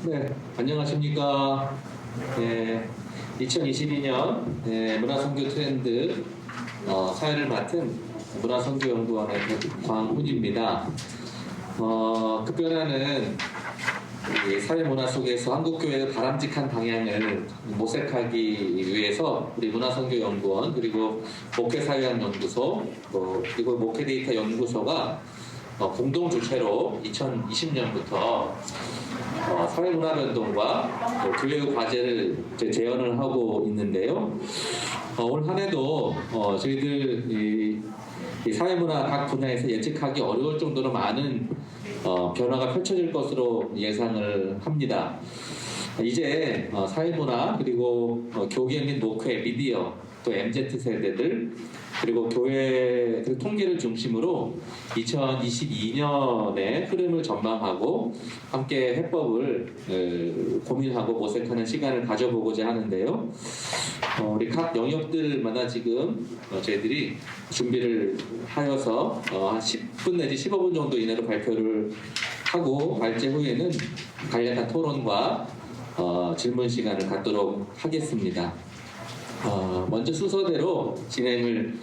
네, 안녕하십니까. 네, 2022년 문화선교 트렌드 사회를 맡은 문화선교연구원의 광훈입니다. 특별하는 이 사회문화 속에서 한국교회의 바람직한 방향을 모색하기 위해서 우리 문화선교연구원 그리고 목회사회학연구소 그리고 목회데이터 연구소가 공동 주체로 2020년부터 사회문화 변동과 교육 과제를 재현을 하고 있는데요. 올 한 해도 저희들 이 사회문화 각 분야에서 예측하기 어려울 정도로 많은 변화가 펼쳐질 것으로 예상을 합니다. 이제 사회문화 그리고 교계 및 목회, 미디어, 또 MZ세대들 그리고 교회 그 통계를 중심으로 2022년의 흐름을 전망하고 함께 해법을 고민하고 모색하는 시간을 가져보고자 하는데요. 우리 각 영역들마다 지금 저희들이 준비를 하여서 한 10분 내지 15분 정도 이내로 발표를 하고 발제 후에는 간략한 토론과 질문 시간을 갖도록 하겠습니다. 먼저 순서대로 진행을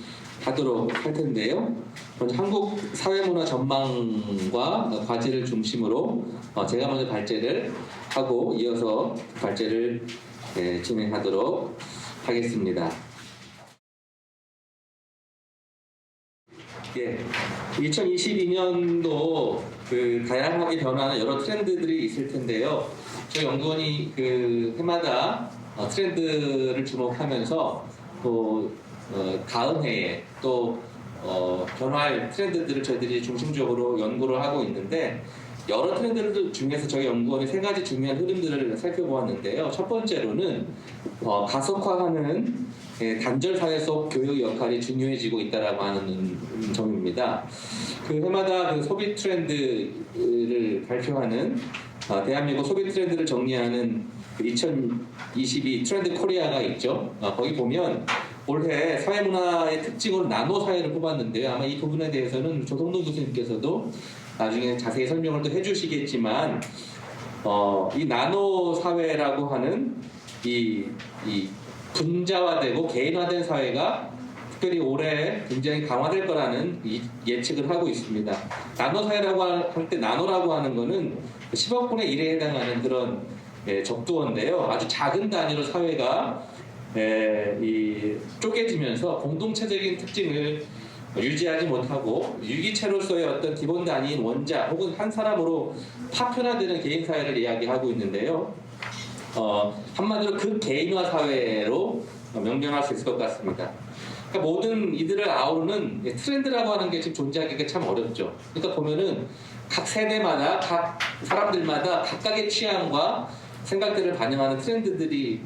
하도록 할 텐데요. 먼저 한국 사회문화 전망과 과제를 중심으로 제가 먼저 발제를 하고 이어서 발제를 진행하도록 하겠습니다. 예, 2022년도 그 다양하게 변화하는 여러 트렌드들이 있을 텐데요. 저희 연구원이 그 해마다 트렌드를 주목하면서 또 다음 해에 또 변화할 트렌드들을 저희들이 중심적으로 연구를 하고 있는데 여러 트렌드들 중에서 저희 연구원이 세 가지 중요한 흐름들을 살펴보았는데요. 첫 번째로는 가속화하는 단절 사회 속 교육 역할이 중요해지고 있다라고 하는 점입니다. 그 해마다 그 소비 트렌드를 발표하는 대한민국 소비 트렌드를 정리하는 2022 트렌드 코리아가 있죠. 거기 보면 올해 사회문화의 특징으로 나노 사회를 뽑았는데요. 아마 이 부분에 대해서는 조성동 교수님께서도 나중에 자세히 설명을 또 해주시겠지만 이 나노 사회라고 하는 이 분자화되고 개인화된 사회가 특별히 올해 굉장히 강화될 거라는 예측을 하고 있습니다. 나노 사회라고 할 때 나노라고 하는 거는 10억분의 1에 해당하는 그런 적두어인데요. 아주 작은 단위로 사회가 쪼개지면서 공동체적인 특징을 유지하지 못하고 유기체로서의 어떤 기본 단위인 원자 혹은 한 사람으로 파편화되는 개인 사회를 이야기하고 있는데요. 한마디로 극개인화 사회로 명명할 수 있을 것 같습니다. 그러니까 모든 이들을 아우르는 트렌드라고 하는 게 지금 존재하기가 참 어렵죠. 그러니까 보면은 각 세대마다 각 사람들마다 각각의 취향과 생각들을 반영하는 트렌드들이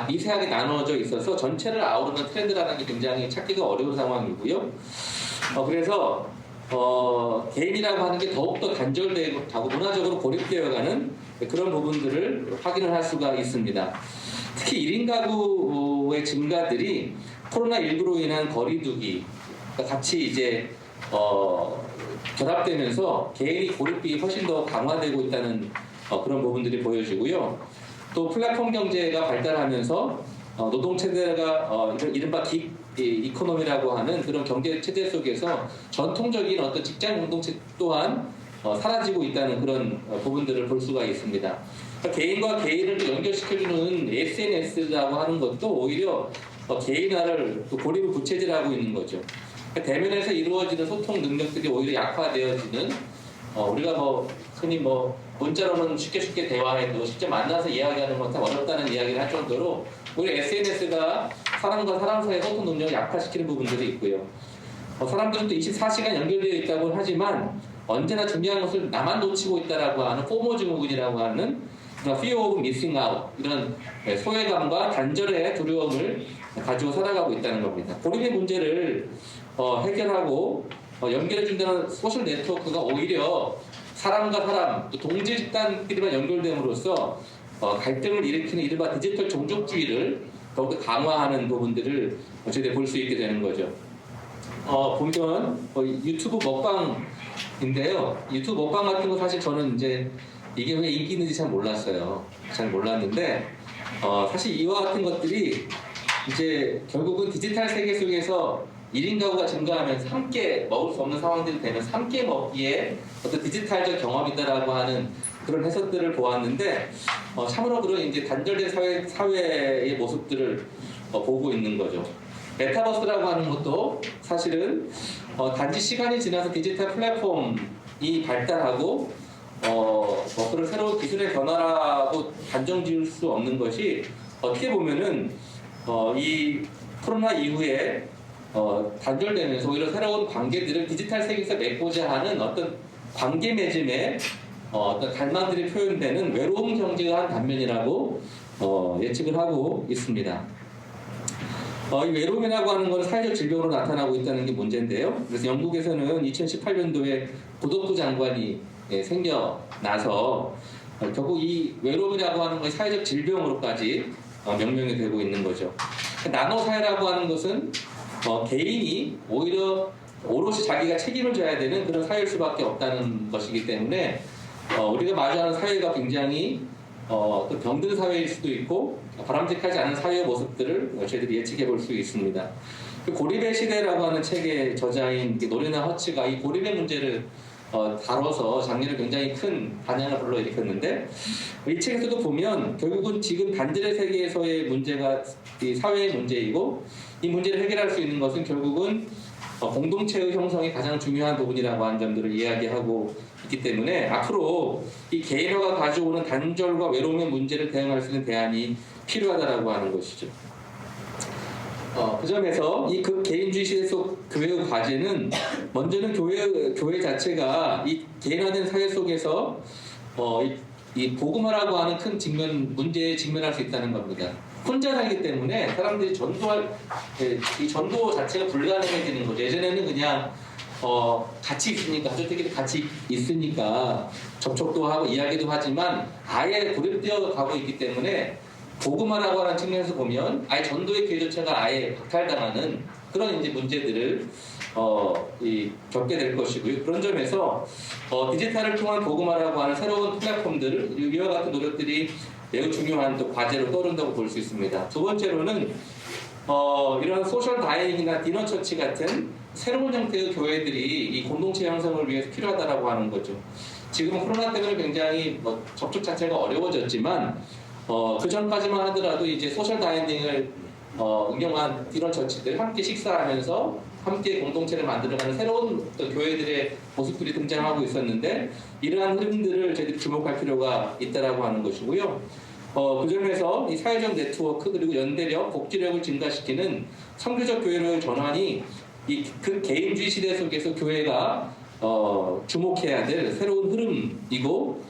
미세하게 나누어져 있어서 전체를 아우르는 트렌드라는 게 굉장히 찾기가 어려운 상황이고요. 그래서 개인이라고 하는 게 더욱더 단절되고 문화적으로 고립되어가는 그런 부분들을 확인을 할 수가 있습니다. 특히 1인 가구의 증가들이 코로나19로 인한 거리두기 같이 이제 결합되면서 개인이 고립이 훨씬 더 강화되고 있다는 그런 부분들이 보여지고요. 또 플랫폼 경제가 발달하면서 노동체제가 이른바 긱 이코노미라고 하는 그런 경제 체제 속에서 전통적인 어떤 직장 공동체 또한 사라지고 있다는 그런 부분들을 볼 수가 있습니다. 그러니까 개인과 개인을 연결시켜주는 SNS라고 하는 것도 오히려 개인화를 또 고립을 부채질하고 있는 거죠. 그러니까 대면에서 이루어지는 소통 능력들이 오히려 약화되어지는 우리가 흔히 문자로는 쉽게 대화해도 실제 만나서 이야기하는 건 참 어렵다는 이야기를 할 정도로 오히려 SNS가 사람과 사람 사이의 소통 능력을 약화시키는 부분들이 있고요. 사람들은 또 24시간 연결되어 있다고 하지만 언제나 중요한 것을 나만 놓치고 있다라고 하는 포모 증후군이라고 하는 fear of missing out 이런 소외감과 단절의 두려움을 가지고 살아가고 있다는 겁니다. 고립의 문제를 해결하고 연결해준다는 소셜 네트워크가 오히려 사람과 사람, 또 동지 집단끼리만 연결됨으로써 갈등을 일으키는 이른바 디지털 종족주의를 더욱더 강화하는 부분들을 저희들이 볼 수 있게 되는 거죠. 보면 유튜브 먹방인데요. 유튜브 먹방 같은 거 사실 저는 이제 이게 왜 인기 있는지 잘 몰랐어요. 잘 몰랐는데 사실 이와 같은 것들이 이제 결국은 디지털 세계 속에서 1인 가구가 증가하면서 함께 먹을 수 없는 상황들이 되면서 함께 먹기에 어떤 디지털적 경험이다라고 하는 그런 해석들을 보았는데 참으로 그런 이제 단절된 사회의 모습들을 보고 있는 거죠. 메타버스라고 하는 것도 사실은 단지 시간이 지나서 디지털 플랫폼이 발달하고 그런 새로운 기술의 변화라고 단정 지을 수 없는 것이 어떻게 보면은 이 코로나 이후에 단절되면서 오히려 새로운 관계들을 디지털 세계에서 맺고자 하는 어떤 관계 맺음의 어떤 갈망들이 표현되는 외로움 경제가 한 단면이라고 예측을 하고 있습니다. 이 외로움이라고 하는 것은 사회적 질병으로 나타나고 있다는 게 문제인데요. 그래서 영국에서는 2018년도에 고독부 장관이 생겨나서 결국 이 외로움이라고 하는 것이 사회적 질병으로까지 명명이 되고 있는 거죠. 나노 사회라고 하는 것은 개인이 오히려 오롯이 자기가 책임을 져야 되는 그런 사회일 수밖에 없다는 것이기 때문에 우리가 마주하는 사회가 굉장히 또 병든 사회일 수도 있고 바람직하지 않은 사회의 모습들을 저희들이 예측해 볼 수 있습니다. 고립의 시대라고 하는 책의 저자인 노리나 허츠가 이 고립의 문제를 다뤄서 작년에 굉장히 큰 반향을 불러일으켰는데 이 책에서도 보면 결국은 지금 단절의 세계에서의 문제가 이 사회의 문제이고 이 문제를 해결할 수 있는 것은 결국은 공동체의 형성이 가장 중요한 부분이라고 하는 점들을 이야기하고 있기 때문에 앞으로 이 개인화가 가져오는 단절과 외로움의 문제를 대응할 수 있는 대안이 필요하다라고 하는 것이죠. 그 점에서 이 개인주의 시대 속 교회의 과제는 먼저는 교회 자체가 이 개인화된 사회 속에서 이 복음화라고 하는 큰 문제에 직면할 수 있다는 겁니다. 혼자 살기 때문에 사람들이 이 전도 자체가 불가능해지는 거죠. 예전에는 그냥 같이 있으니까 가족들끼리 같이 있으니까 접촉도 하고 이야기도 하지만 아예 고립되어 가고 있기 때문에 복음화라고 하는 측면에서 보면 아예 전도의 기회 자체가 아예 박탈당하는 그런 이제 문제들을 겪게 될 것이고요. 그런 점에서 디지털을 통한 복음화라고 하는 새로운 플랫폼들을 이와 같은 노력들이 매우 중요한 또 과제로 떠오른다고 볼 수 있습니다. 두 번째로는 이런 소셜 다이닝이나 디너 처치 같은 새로운 형태의 교회들이 이 공동체 형성을 위해서 필요하다라고 하는 거죠. 지금 코로나 때문에 굉장히 접촉 자체가 어려워졌지만 그 전까지만 하더라도 이제 소셜 다이닝을 응용한 디너 처치들 함께 식사하면서 함께 공동체를 만들어가는 새로운 교회들의 모습들이 등장하고 있었는데 이러한 흐름들을 저희들이 주목할 필요가 있다라고 하는 것이고요. 그 점에서 이 사회적 네트워크 그리고 연대력, 복지력을 증가시키는 선교적 교회로의 전환이 그 개인주의 시대 속에서 교회가 주목해야 될 새로운 흐름이고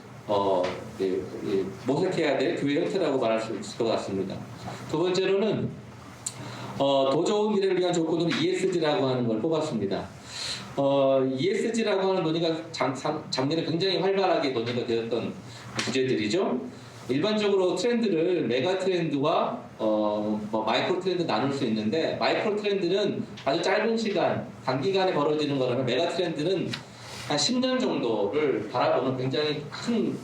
모색해야 될 교회 형태라고 말할 수 있을 것 같습니다. 두 번째로는 더 좋은 미래를 위한 조건으로 ESG라고 하는 걸 뽑았습니다. ESG라고 하는 논의가 작년에 굉장히 활발하게 논의가 되었던 주제들이죠. 일반적으로 트렌드를 메가 트렌드와 마이크로 트렌드 나눌 수 있는데 마이크로 트렌드는 아주 짧은 시간, 단기간에 벌어지는 거라면 메가 트렌드는 한 10년 정도를 바라보는 굉장히 큰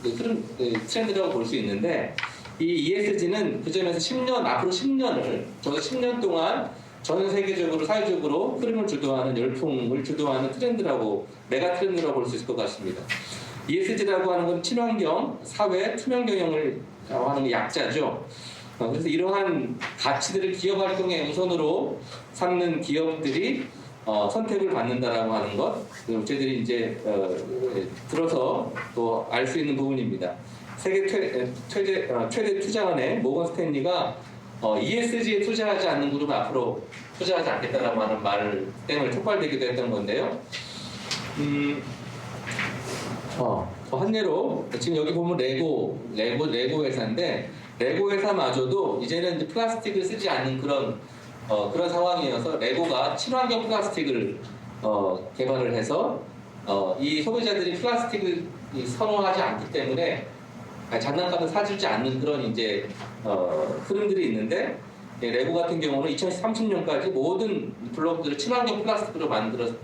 트렌드라고 볼 수 있는데 이 ESG는 그 점에서 앞으로 10년을 저도 10년 동안 전 세계적으로 사회적으로 흐름을 주도하는 열풍을 주도하는 트렌드라고 메가 트렌드라고 볼 수 있을 것 같습니다. ESG라고 하는 건 친환경, 사회, 투명 경영을 하는 게 약자죠. 그래서 이러한 가치들을 기업 활동의 우선으로 삼는 기업들이 선택을 받는다라고 하는 것, 저희들이 이제 들어서 또 알 수 있는 부분입니다. 세계 최대 투자원의 모건 스탠리가 ESG에 투자하지 않는 그룹은 앞으로 투자하지 않겠다라고 하는 말 때문에 촉발되기도 했던 건데요. 한 예로 지금 여기 보면 레고 회사인데 레고 회사마저도 이제는 이제 플라스틱을 쓰지 않는 그런 상황이어서 레고가 친환경 플라스틱을 개발을 해서 이 소비자들이 플라스틱을 선호하지 않기 때문에 장난감을 사주지 않는 그런 이제 흐름들이 있는데 레고 같은 경우는 2030년까지 모든 블록들을 친환경 플라스틱으로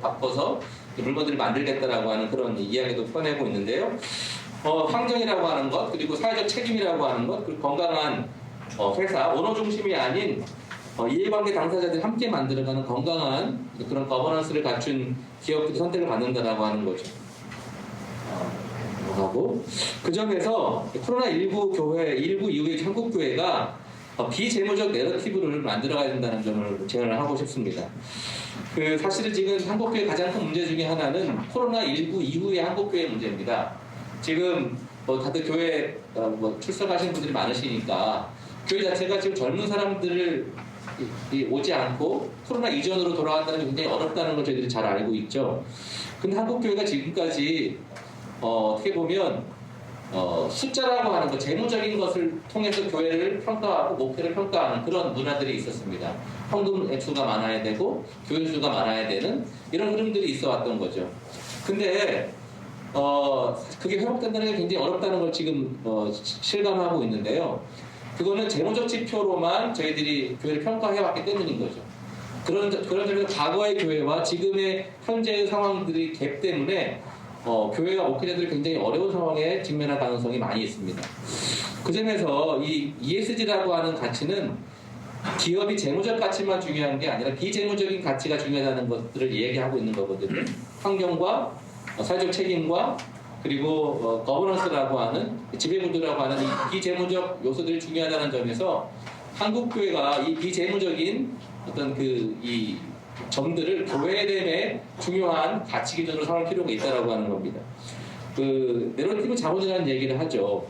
바꿔서 물건들을 만들겠다라고 하는 그런 이야기도 꺼내고 있는데요. 환경이라고 하는 것, 그리고 사회적 책임이라고 하는 것, 그리고 건강한 회사, 오너 중심이 아닌 이해관계 당사자들이 함께 만들어가는 건강한 그런 거버넌스를 갖춘 기업들이 선택을 받는다라고 하는 거죠. 하고 그 점에서 코로나19 교회, 19 이후의 한국 교회가 비재무적 내러티브를 만들어가야 된다는 점을 제안을 하고 싶습니다. 사실은 지금 한국 교회 가장 큰 문제 중에 하나는 코로나19 이후의 한국 교회 문제입니다. 지금 다들 교회 출석하시는 분들이 많으시니까 교회 자체가 지금 젊은 사람들을 오지 않고 코로나 이전으로 돌아간다는 게 굉장히 어렵다는 걸 저희들이 잘 알고 있죠. 근데 한국 교회가 지금까지 어떻게 보면 숫자라고 하는 것, 재무적인 것을 통해서 교회를 평가하고 목표를 평가하는 그런 문화들이 있었습니다. 헌금 액수가 많아야 되고 교회 수가 많아야 되는 이런 흐름들이 있어 왔던 거죠. 근데 그게 회복된다는 게 굉장히 어렵다는 걸 지금 실감하고 있는데요. 그거는 재무적 지표로만 저희들이 교회를 평가해 왔기 때문인 거죠. 그런 점에서 과거의 교회와 지금의 현재의 상황들이 갭 때문에 교회와 목회자들이 굉장히 어려운 상황에 직면할 가능성이 많이 있습니다. 그 점에서 이 ESG라고 하는 가치는 기업이 재무적 가치만 중요한 게 아니라 비재무적인 가치가 중요하다는 것들을 얘기하고 있는 거거든요. 환경과 사회적 책임과 그리고 거버넌스라고 하는 지배구조라고 하는 이 비재무적 요소들이 중요하다는 점에서 한국 교회가 이 비재무적인 어떤 이 점들을 교회됨의 중요한 가치 기준으로 삼을 필요가 있다라고 하는 겁니다. 내러티브 자본이라는 얘기를 하죠.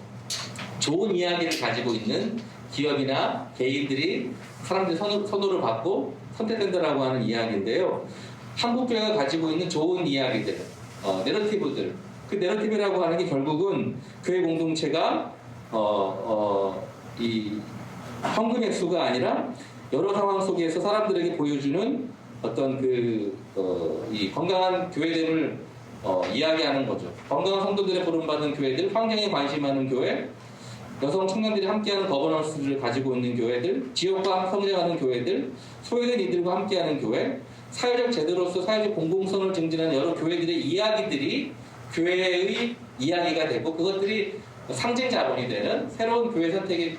좋은 이야기를 가지고 있는 기업이나 개인들이 사람들이 선호를 받고 선택된다라고 하는 이야기인데요. 한국 교회가 가지고 있는 좋은 이야기들, 내러티브들, 그 내러티브라고 하는 게 결국은 교회 공동체가 이 현금 액수가 아니라 여러 상황 속에서 사람들에게 보여주는 어떤 이 건강한 교회됨을 이야기하는 거죠. 건강한 성도들의 보름받는 교회들, 환경에 관심하는 교회, 여성 청년들이 함께하는 거버넌스를 가지고 있는 교회들, 지역과 성장하는 교회들, 소외된 이들과 함께하는 교회, 사회적 제도로서 사회적 공공성을 증진하는 여러 교회들의 이야기들이 교회의 이야기가 되고 그것들이 상징 자본이 되는 새로운 교회 선택의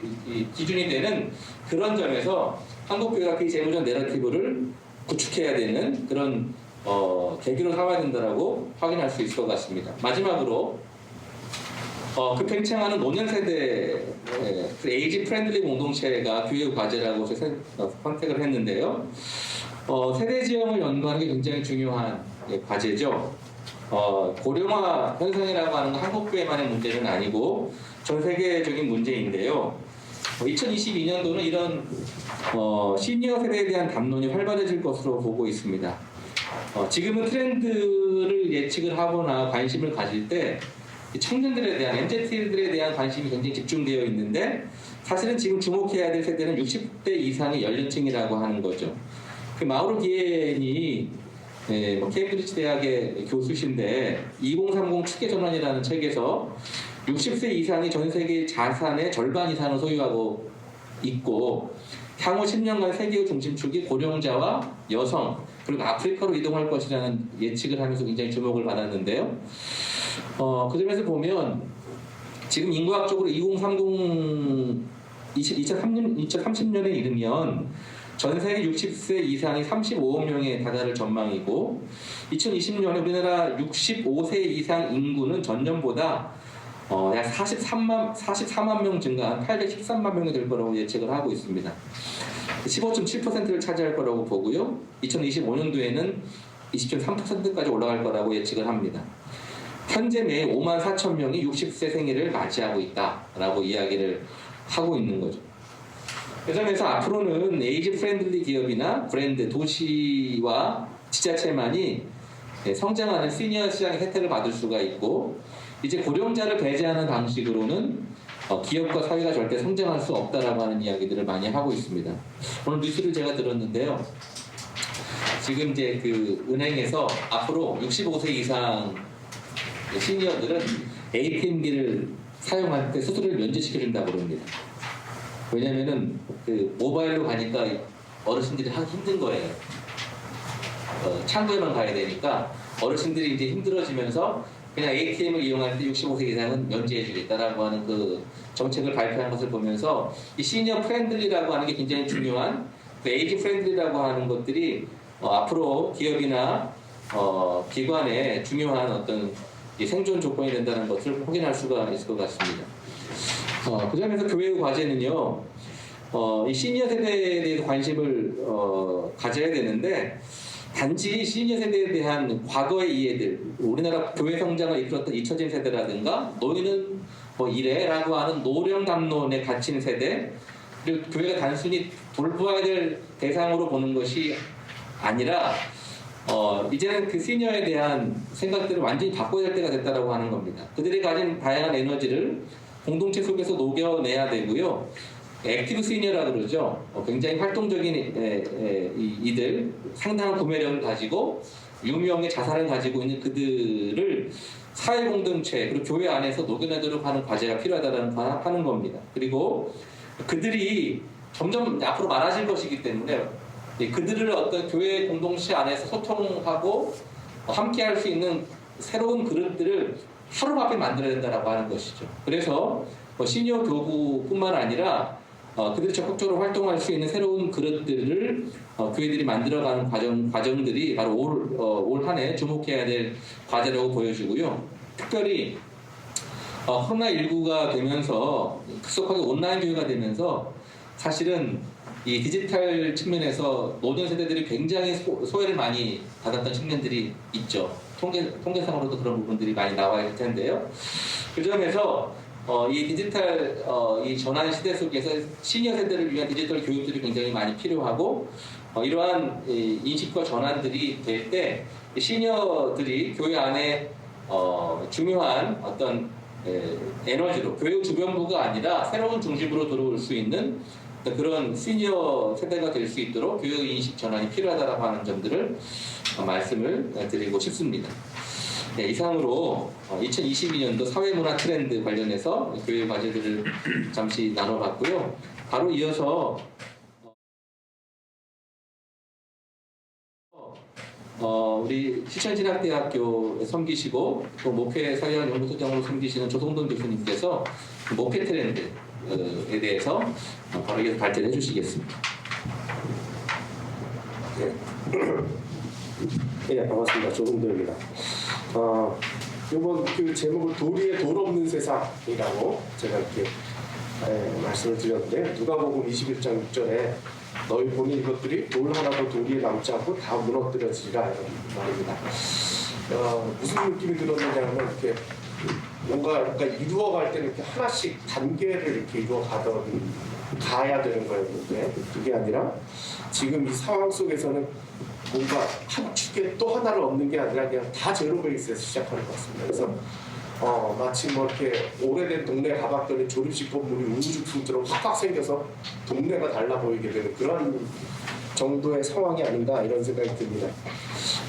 기준이 되는 그런 점에서 한국 교회가 그 재무적 내러티브를 구축해야 되는 그런 계기로 삼아야 된다라고 확인할 수 있을 것 같습니다. 마지막으로 그 팽창하는 노년 세대 그 에이지 프렌들리 공동체가 교육 과제라고 선택을 했는데요. 세대 지형을 연구하는 게 굉장히 중요한 과제죠. 고령화 현상이라고 하는 건 한국 교회만의 문제는 아니고 전 세계적인 문제인데요. 2022년도는 이런 시니어 세대에 대한 담론이 활발해질 것으로 보고 있습니다. 지금은 트렌드를 예측을 하거나 관심을 가질 때 청년들에 대한 MZ들에 대한 관심이 굉장히 집중되어 있는데 사실은 지금 주목해야 될 세대는 60대 이상의 연령층이라고 하는 거죠. 그 마우로 기엔이 케임브리지 대학의 교수신데 2030 축의 전환이라는 책에서 60세 이상이 전 세계 자산의 절반 이상을 소유하고 있고 향후 10년간 세계의 중심축이 고령자와 여성 그리고 아프리카로 이동할 것이라는 예측을 하면서 굉장히 주목을 받았는데요. 그 점에서 보면 지금 인구학적으로 2030년에 이르면 전 세계 60세 이상이 35억 명에 다다를 전망이고 2020년에 우리나라 65세 이상 인구는 전년보다 약 44만 명 증가한 813만 명이 될 거라고 예측을 하고 있습니다. 15.7%를 차지할 거라고 보고요. 2025년도에는 20.3%까지 올라갈 거라고 예측을 합니다. 현재 매 5만 4천 명이 60세 생일을 맞이하고 있다라고 이야기를 하고 있는 거죠. 그 점에서 앞으로는 에이지 프렌들리 기업이나 브랜드, 도시와 지자체만이 성장하는 시니어 시장의 혜택을 받을 수가 있고 이제 고령자를 배제하는 방식으로는 기업과 사회가 절대 성장할 수 없다라고 하는 이야기들을 많이 하고 있습니다. 오늘 뉴스를 제가 들었는데요. 지금 이제 그 은행에서 앞으로 65세 이상 시니어들은 ATM기를 사용할 때 수수료를 면제시켜준다고 그럽니다. 왜냐면은 그 모바일로 가니까 어르신들이 하기 힘든 거예요. 창구에만 가야 되니까 어르신들이 이제 힘들어지면서 그냥 ATM을 이용할 때 65세 이상은 면제해주겠다라고 하는 그 정책을 발표한 것을 보면서 이 시니어 프렌들리라고 하는 게 굉장히 중요한 그 에이지 프렌들리라고 하는 것들이 앞으로 기업이나 기관의 중요한 어떤 이 생존 조건이 된다는 것을 확인할 수가 있을 것 같습니다. 그 점에서 교육 과제는요, 이 시니어 세대에 대해서 관심을 가져야 되는데, 단지 시니어 세대에 대한 과거의 이해들, 우리나라 교회 성장을 이끌었던 잊혀진 세대라든가, 노인은 뭐 이래라고 하는 노령 담론에 갇힌 세대, 그리고 교회가 단순히 돌보아야 될 대상으로 보는 것이 아니라, 이제는 그 시니어에 대한 생각들을 완전히 바꿔야 될 때가 됐다라고 하는 겁니다. 그들이 가진 다양한 에너지를 공동체 속에서 녹여내야 되고요. 액티브 시니어라고 그러죠. 굉장히 활동적인 이들, 상당한 구매력을 가지고 유명의 자산을 가지고 있는 그들을 사회 공동체 그리고 교회 안에서 녹여내도록 하는 과제가 필요하다는 하는 겁니다. 그리고 그들이 점점 앞으로 많아질 것이기 때문에 그들을 어떤 교회 공동체 안에서 소통하고 함께할 수 있는 새로운 그룹들을 하루밖에 만들어야 된다고 하는 것이죠. 그래서 시니어 교구뿐만 아니라 그들이 적극적으로 활동할 수 있는 새로운 그릇들을 교회들이 만들어가는 과정들이 바로 올 한 해 주목해야 될 과제라고 보여지고요. 특별히 코로나19가 되면서 급속하게 온라인 교육가 되면서 사실은 이 디지털 측면에서 노년 세대들이 굉장히 소외를 많이 받았던 측면들이 있죠. 통계상으로도 그런 부분들이 많이 나와 있을 텐데요. 그 점에서 이 디지털 이 전환 시대 속에서 시니어 세대를 위한 디지털 교육들이 굉장히 많이 필요하고 이러한 인식과 전환들이 될 때 시니어들이 교회 안에 중요한 어떤 에너지로 교육 주변부가 아니라 새로운 중심으로 들어올 수 있는 그런 시니어 세대가 될 수 있도록 교육 인식 전환이 필요하다고 하는 점들을 말씀을 드리고 싶습니다. 네, 이상으로 2022년도 사회문화 트렌드 관련해서 교육 과제들을 잠시 나눠봤고요. 바로 이어서 우리 시천신학대학교에 섬기시고 또 목회 사회학 연구소장으로 섬기시는 조성돈 교수님께서 목회 트렌드에 대해서 바로 이어서 발제해 주시겠습니다. 네, 반갑습니다. 조성돈입니다. 이번 그 제목을 도리에 돌 없는 세상이라고 제가 이렇게 말씀을 드렸는데 누가복음 21장 6절에 너희 보는 이것들이 돌 하나도 도리에 남지 않고 다 무너뜨려지리라 이런 말입니다. 무슨 느낌이 들었느냐면 이렇게 뭔가 이루어갈 때는 이렇게 하나씩 단계를 이렇게 가야 되는 거였는데 그게 아니라 지금 이 상황 속에서는 뭔가 한 축에 또 하나를 얻는 게 아니라 그냥 다 제로 베이스에서 시작하는 것 같습니다. 그래서 마치 뭐 이렇게 오래된 동네 가봤더니 조립식 건물이 우후죽순처럼 확확 생겨서 동네가 달라 보이게 되는 그런 정도의 상황이 아닌가 이런 생각이 듭니다.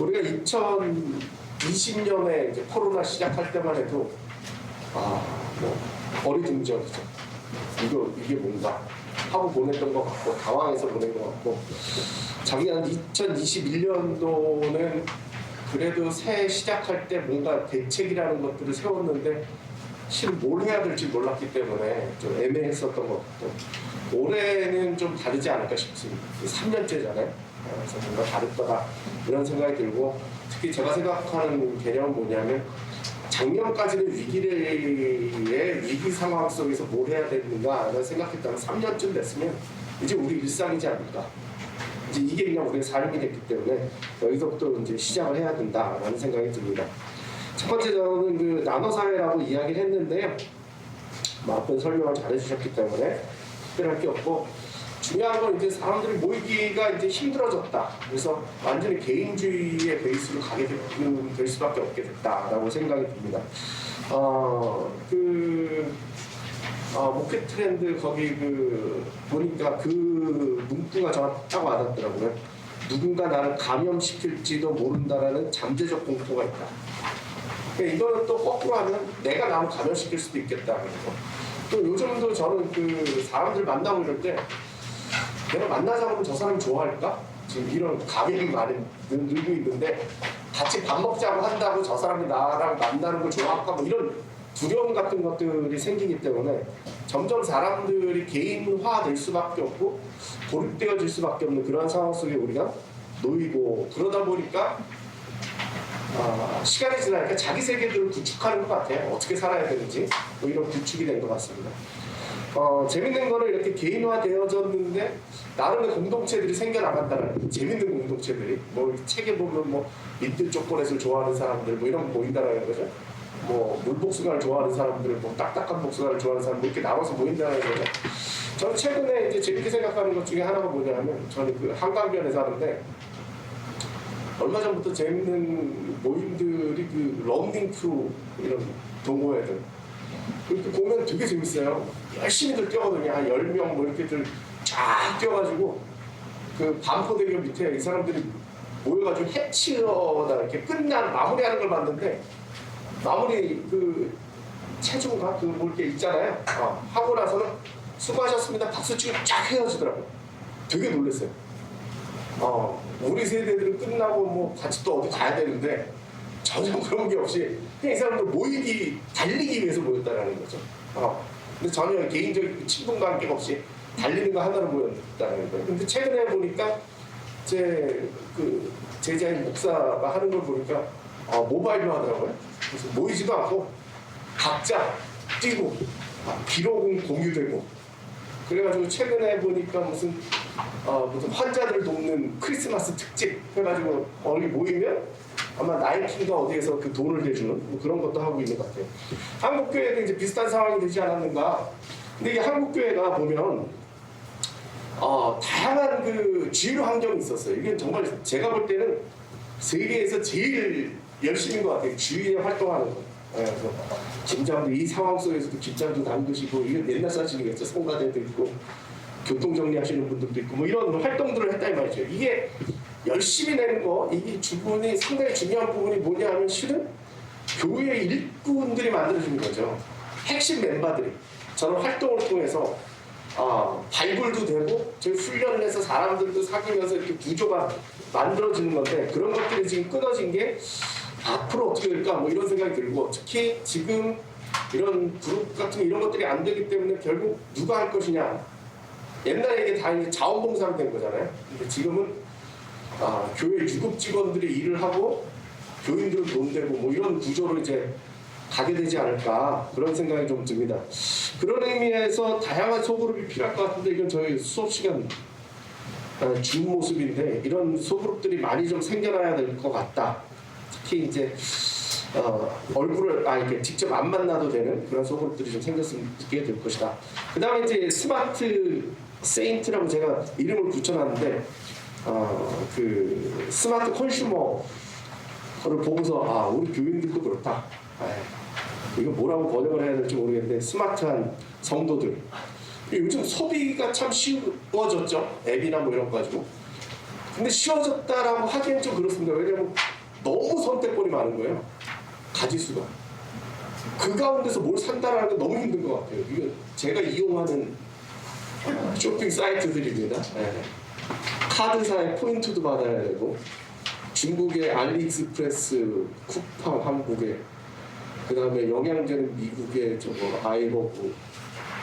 우리가 2020년에 이제 코로나 시작할 때만 해도 뭐 어리둥절이죠. 이게 뭔가 하고 보냈던 것 같고 당황해서 보낸 것 같고 자기 한 2021년도는 그래도 새해 시작할 때 뭔가 대책이라는 것들을 세웠는데 실은 뭘 해야 될지 몰랐기 때문에 좀 애매했었던 것 같고 올해는 좀 다르지 않을까 싶습니다. 3년째잖아요. 그래서 뭔가 다를 거다 이런 생각이 들고 특히 제가 생각하는 개념은 뭐냐면 작년까지는 위기 상황 속에서 뭘 해야 되는가를 생각했다가 3년쯤 됐으면 이제 우리 일상이지 않을까. 이제 이게 그냥 우리의 삶이 됐기 때문에 여기서부터 이제 시작을 해야 된다라는 생각이 듭니다. 첫 번째 저는 그 나노사회라고 이야기를 했는데요. 앞에 설명을 잘 해주셨기 때문에 특별할 게 없고 중요한 건 이제 사람들이 모이기가 이제 힘들어졌다. 그래서 완전히 개인주의의 베이스로 가게 될 수밖에 없게 됐다라고 생각이 듭니다. 목회 트렌드 거기 보니까 그 문구가 저한테 딱 와닿더라고요. 누군가 나를 감염시킬지도 모른다라는 잠재적 공포가 있다. 그러니까 이거는 또 거꾸로 하면 내가 남을 감염시킬 수도 있겠다. 또 요즘도 저는 그 사람들 만나고 이럴 때 내가 만나자 그러면 저 사람이 좋아할까? 지금 이런 감염이 많이 늘고 있는데 같이 밥 먹자고 한다고 저 사람이 나랑 만나는 걸 좋아할까 뭐 이런 두려움 같은 것들이 생기기 때문에 점점 사람들이 개인화될 수밖에 없고 고립되어질 수밖에 없는 그런 상황 속에 우리가 놓이고 그러다 보니까 시간이 지나니까 자기 세계들을 구축하는 것 같아요. 어떻게 살아야 되는지 뭐 이런 구축이 된 것 같습니다. 재밌는 거는 이렇게 개인화되어졌는데 나름의 공동체들이 생겨나간다는 재밌는 공동체들이 뭐 책에 보면 뭐 민트 초콜릿을 좋아하는 사람들 뭐 이런 거 보인다는 거죠. 뭐 물복숭아를 좋아하는 사람들, 뭐 딱딱한 복숭아를 좋아하는 사람 뭐 이렇게 나와서 모인다는 거죠. 저는 최근에 이제 재밌게 생각하는 것 중에 하나가 뭐냐면 저는 그 한강변에 사는데 얼마 전부터 재밌는 모임들이 그 런닝 크루 이런 동호회들 이렇게 보면 되게 재밌어요. 열심히들 뛰어거든요. 한 10명 뭐 이렇게들 쫙 뛰어가지고 그 반포대교 밑에 이 사람들이 모여가지고 해치어다 이렇게 끝난 마무리하는 걸 봤는데 마무리 그 체중가 그 뭐 이렇게 있잖아요. 하고 나서는 수고하셨습니다. 박수 치고 쫙 헤어지더라고요. 되게 놀랐어요. 우리 세대들은 끝나고 뭐 같이 또 어디 가야 되는데 전혀 그런 게 없이 그냥 이 사람들 모이기 달리기 위해서 모였다라는 거죠. 근데 전혀 개인적인 친분 관계가 없이 달리는 거 하나로 모였다는 거예요. 근데 최근에 보니까 제 그 제자인 목사가 하는 걸 보니까 모바일로 하더라고요. 그래서 모이지도 않고 각자 뛰고 기록은 공유되고 그래가지고 최근에 보니까 무슨 환자들 돕는 크리스마스 특집 해가지고 어디 모이면 아마 나이킨가 어디에서 그 돈을 대주는 뭐 그런 것도 하고 있는 것 같아요. 한국교회도 이제 비슷한 상황이 되지 않았는가. 근데 이게 한국교회가 보면 다양한 그 주일 환경이 있었어요. 이게 정말 제가 볼 때는 세계에서 제일 열심인 것 같아요. 주일에 활동하는 거. 그래서 김장도 이 상황 속에서도 김장도 담그시고 이게 옛날 사실이겠죠. 성가대도 있고 교통 정리하시는 분들도 있고 뭐 이런 활동들을 했다 이 말이죠. 이게 열심히 내는 거 이게 주분이 상당히 중요한 부분이 뭐냐 하면 실은 교회 일꾼들이 만들어주는 거죠. 핵심 멤버들이 저런 활동을 통해서 발굴도 되고 저희 훈련을 해서 사람들도 사귀면서 이렇게 구조가 만들어지는 건데 그런 것들이 지금 끊어진 게 앞으로 어떻게 될까 뭐 이런 생각이 들고 특히 지금 이런 그룹 같은 이런 것들이 안 되기 때문에 결국 누가 할 것이냐 옛날에 이게 다 이제 자원봉사로 된 거잖아요. 근데 지금은 교회 유급 직원들이 일을 하고 교인들은 돈 내고 뭐 이런 구조로 이제 가게 되지 않을까 그런 생각이 좀 듭니다. 그런 의미에서 다양한 소그룹이 필요할 것 같은데 이건 저희 수업 시간 준 모습인데 이런 소그룹들이 많이 좀 생겨나야 될 것 같다. 특히 이제 얼굴을 이렇게 직접 안 만나도 되는 그런 소그룹들이 좀 생겼으면 될 것이다. 그 다음에 이제 스마트 세인트라고 제가 이름을 붙여놨는데 그 스마트 컨슈머를 보고서 우리 교인들도 그렇다. 이거 뭐라고 번역을 해야 될지 모르겠는데 스마트한 성도들. 요즘 소비가 참 쉬워졌죠. 앱이나 뭐 이런 거 가지고. 근데 쉬워졌다라고 하기엔 좀 그렇습니다. 왜냐면 너무 선택권이 많은 거예요. 가지수가. 그 가운데서 뭘 산다라는 게 너무 힘든 것 같아요. 이거 제가 이용하는 쇼핑 사이트들입니다. 카드사의 포인트도 받아야 되고 중국의 알리익스프레스 쿠팡 한국에 그 다음에 영양제는 미국의 아이버브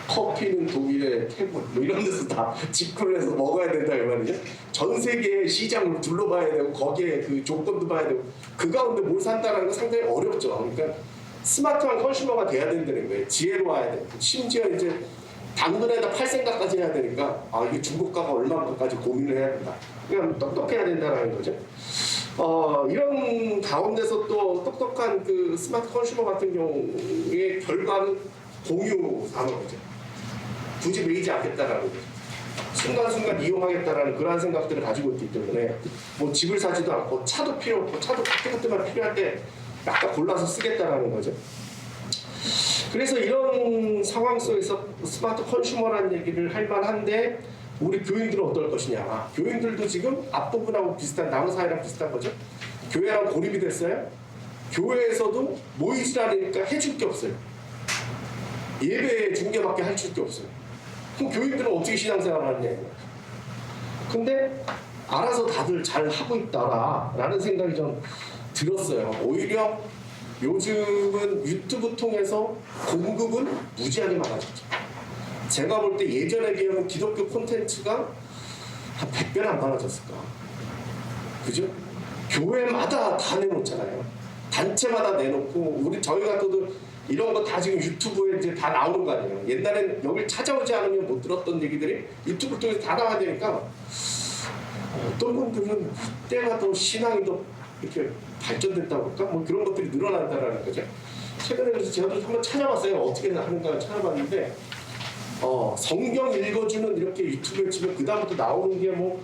커피는 독일의 태국 뭐 이런 데서 다 직구를 해서 먹어야 된다 이 말이죠. 전 세계의 시장을 둘러봐야 되고 거기에 그 조건도 봐야 되고 그 가운데 뭘 산다는 건 상당히 어렵죠. 그러니까 스마트한 컨슈머가 돼야 된다는 거예요. 지혜로워야 되고 심지어 이제 당근에다 팔 생각까지 해야 되니까 이게 중고가가 얼마까지 고민을 해야 된다. 그냥 똑똑해야 된다는 거죠. 이런 가운데서 또 똑똑한 그 스마트 컨슈머 같은 경우의 결과는 공유 산업이죠. 굳이 매이지 않겠다라는 거죠. 순간순간 이용하겠다라는 그러한 생각들을 가지고 있기 때문에 뭐 집을 사지도 않고 차도 필요 없고 차도 그때그때만 필요할 때 약간 골라서 쓰겠다라는 거죠. 그래서 이런 상황 속에서 스마트 컨슈머라는 얘기를 할 만한데 우리 교인들은 어떨 것이냐. 교인들도 지금 앞부분하고 비슷한 남사회랑 비슷한 거죠. 교회랑 고립이 됐어요. 교회에서도 모이지 않으니까 해줄 게 없어요. 예배 중계밖에 해줄 게 없어요. 그럼 교인들은 어떻게 신앙생활을 하느냐. 근데 알아서 다들 잘 하고 있다라는 생각이 좀 들었어요. 오히려 요즘은 유튜브 통해서 공급은 무지하게 많아졌죠. 제가 볼 때 예전에 비하면 기독교 콘텐츠가 한 100배는 안 많아졌을까. 그죠? 교회마다 다 내놓잖아요. 단체마다 내놓고 저희가 또 이런 거 다 지금 유튜브에 이제 다 나오는 거 아니에요. 옛날에는 여기 찾아오지 않으면 못 들었던 얘기들이 유튜브 통해서 다 나와야 되니까 어떤 분들은 이때가 더 신앙이 더 이렇게 발전됐다고 할까? 뭐 그런 것들이 늘어난다라는 거죠. 최근에 그래서 제가 한번 찾아봤어요. 어떻게 하는가 찾아봤는데 성경 읽어주는 이렇게 유튜브에 치면 그다음부터 나오는 게 뭐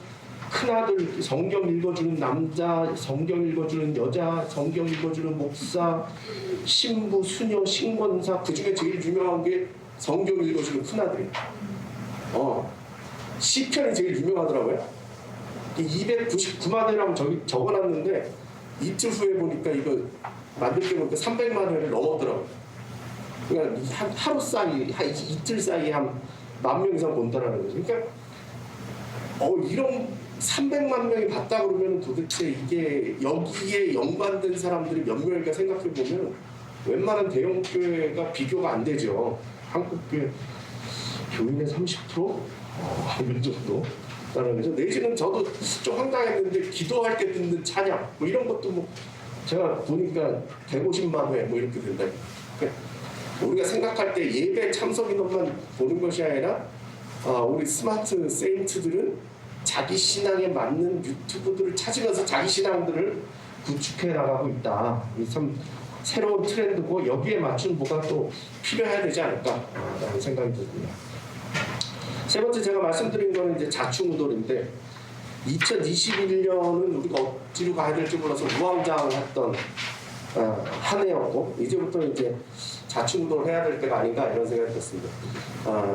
큰아들 성경 읽어주는 남자, 성경 읽어주는 여자, 성경 읽어주는 목사, 신부, 수녀, 신권사, 그 중에 제일 유명한 게 성경 읽어주는 큰아들이에요. 시편이 제일 유명하더라고요. 299만 회라고 저기 적어놨는데 이틀 후에 보니까 이거 만들 때 보니까 300만 회를 넘었더라고요. 그러니까 한 하루 사이, 한 이틀 사이에 한 10,000명 이상 본다라는 거죠. 그러니까 이런 300만 명이 봤다 그러면 도대체 이게 여기에 연관된 사람들이 몇 명일까 생각해 보면 웬만한 대형 교회가 비교가 안 되죠. 한국 교회 교인의 30%? 이런 정도. 라는 거죠. 내지는 저도 좀 황당했는데 기도할 때 듣는 찬양 뭐 이런 것도 뭐 제가 보니까 150만 회 뭐 이렇게 된다. 그러니까 우리가 생각할 때 예배 참석 인원만 보는 것이 아니라 우리 스마트 세인트들은 자기 신앙에 맞는 유튜브들을 찾으면서 자기 신앙들을 구축해 나가고 있다. 참 새로운 트렌드고 여기에 맞춘 뭐가 또 필요해야 되지 않을까라는 생각이 듭니다. 세 번째 제가 말씀드린 거는 이제 자충우돌인데 2021년은 우리가 어디로 가야 될지 몰라서 무왕장했던 한 해였고 이제부터 이제 자충우돌 해야 될 때가 아닌가 이런 생각이 들었습니다.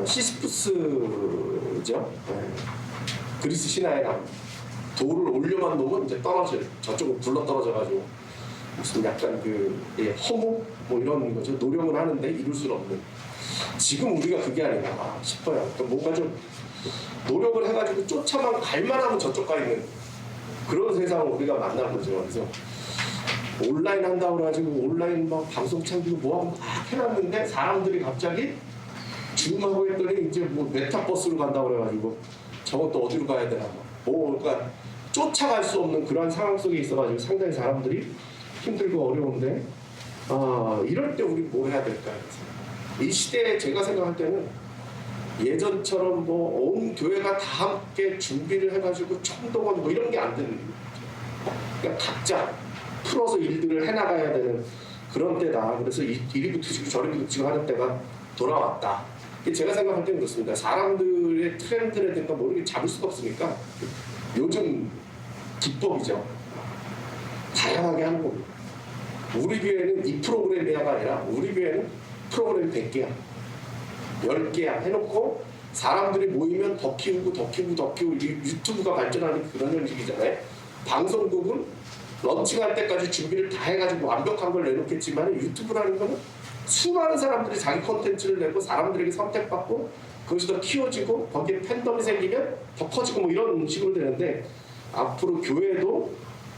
시시푸스죠. 그리스 신화에 나온 돌을 올려만 놓으면 이제 떨어져요. 저쪽으로 굴러 떨어져가지고 무슨 약간 허무 뭐 이런 거죠. 노력은 하는데 이룰 수는 없는. 지금 우리가 그게 아닌가 싶어요. 그러니까 뭔가 좀 노력을 해가지고 쫓아만 갈만하면 저쪽 가 있는 그런 세상을 우리가 만난 거죠. 그래서 온라인 한다고 해가지고 온라인 막 방송 창기고 뭐하고 막 해놨는데 사람들이 갑자기 줌하고 했더니 이제 뭐 메타버스로 간다고 그래가지고 저건 또 어디로 가야 되나 그러니까 쫓아갈 수 없는 그런 상황 속에 있어가지고 상당히 사람들이 힘들고 어려운데 이럴 때 우리 뭐 해야 될까요? 이 시대에 제가 생각할 때는 예전처럼 뭐 온 교회가 다 함께 준비를 해가지고 총동원 뭐 이런 게 안 되는 거예요. 그러니까 각자 풀어서 일들을 해나가야 되는 그런 때다. 그래서 이리 붙이고 저리 붙이고 하는 때가 돌아왔다. 제가 생각할 때는 그렇습니다. 사람들의 트렌드라든가 뭐 이렇게 잡을 수가 없으니까 요즘 기법이죠. 다양하게 하는 겁니다. 우리 교회는 이 프로그램이야가 아니라 우리 교회는 프로그램 100개야 10개야 해놓고 사람들이 모이면 더 키우고 유튜브가 발전하는 그런 형식이잖아요. 방송국은 런칭할 때까지 준비를 다 해가지고 완벽한 걸 내놓겠지만 유튜브라는 거는 수많은 사람들이 자기 콘텐츠를 내고 사람들에게 선택받고 그것이 더 키워지고 거기에 팬덤이 생기면 더 커지고 뭐 이런 식으로 되는데 앞으로 교회도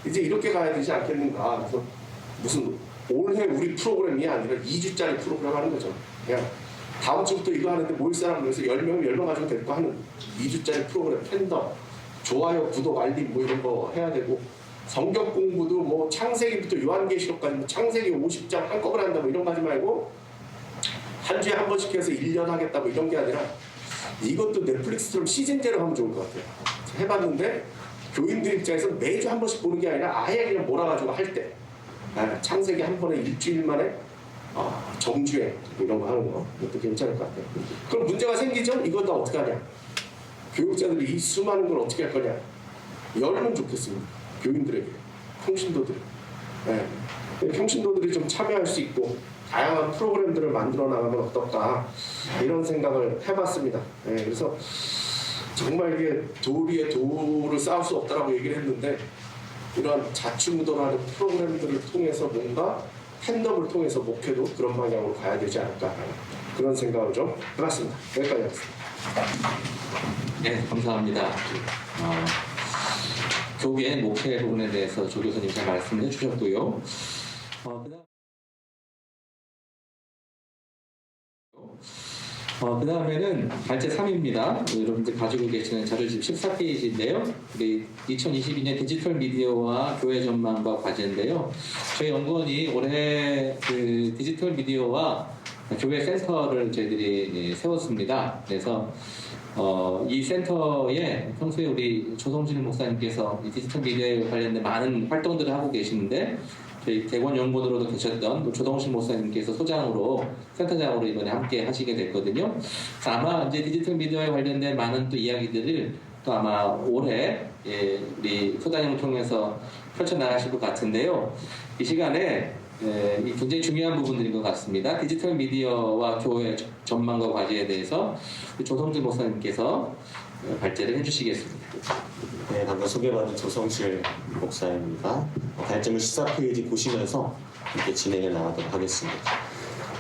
이제 이렇게 가야 되지 않겠는가. 그래서 무슨 올해 우리 프로그램이 아니라 2주짜리 프로그램 하는 거죠. 그냥 다음 주부터 이거 하는데 모일 사람 그래서 10명 가지고 될 거 하는 2주짜리 프로그램 팬덤 좋아요 구독 알림 뭐 이런 거 해야 되고 성경 공부도 뭐 창세기부터 요한계시록까지 뭐 창세기 50장 한꺼번에 한다 뭐 이런 거 하지 말고 한 주에 한 번씩 해서 1년 하겠다 뭐 이런 게 아니라 이것도 넷플릭스처럼 시즌제로 하면 좋을 것 같아요. 해봤는데 교인들 입장에서 매주 한 번씩 보는 게 아니라 아예 그냥 몰아가지고 할 때 창세기 한 번에 일주일 만에 정주행 이런 거 하는 거 이것도 괜찮을 것 같아요. 그럼 문제가 생기죠? 이거 다 어떻게 하냐? 교육자들이 이 수많은 걸 어떻게 할 거냐? 열면 좋겠습니다. 교인들에게, 평신도들이. 평신도들이 좀 참여할 수 있고 다양한 프로그램들을 만들어 나가면 어떨까 이런 생각을 해봤습니다. 그래서 정말 이게 돌 위에 돌을 쌓을 수 없다라고 얘기를 했는데 이러한 자충우돌하는 프로그램들을 통해서 뭔가 팬덤을 통해서 목회도 그런 방향으로 가야 되지 않을까 그런 생각을 좀 해봤습니다. 여기까지 하겠습니다. 네, 감사합니다. 교계 목회 부분에 대해서 조 교수님 잘 말씀을 해주셨고요. 그 다음에는 발제 3입니다. 여러분들 가지고 계시는 자료집 14페이지인데요. 우리 2022년 디지털 미디어와 교회 전망과 과제인데요. 저희 연구원이 올해 그 디지털 미디어와 교회 센터를 저희들이 세웠습니다. 그래서 이 센터에 평소에 우리 조성진 목사님께서 이 디지털 미디어에 관련된 많은 활동들을 하고 계시는데 저희 대권 연구원으로도 계셨던 조동신 목사님께서 소장으로 센터장으로 이번에 함께 하시게 됐거든요. 그래서 아마 이제 디지털 미디어에 관련된 많은 또 이야기들을 또 아마 올해 우리 소장님을 통해서 펼쳐나가실 것 같은데요. 이 시간에 이 굉장히 중요한 부분들인 것 같습니다. 디지털 미디어와 교회 전망과 과제에 대해서 조성진 목사님께서 발제를 해주시겠습니다. 네, 방금 소개받은 조성실 목사입니다. 발제물 14페이지 보시면서 이렇게 진행해 나가도록 하겠습니다.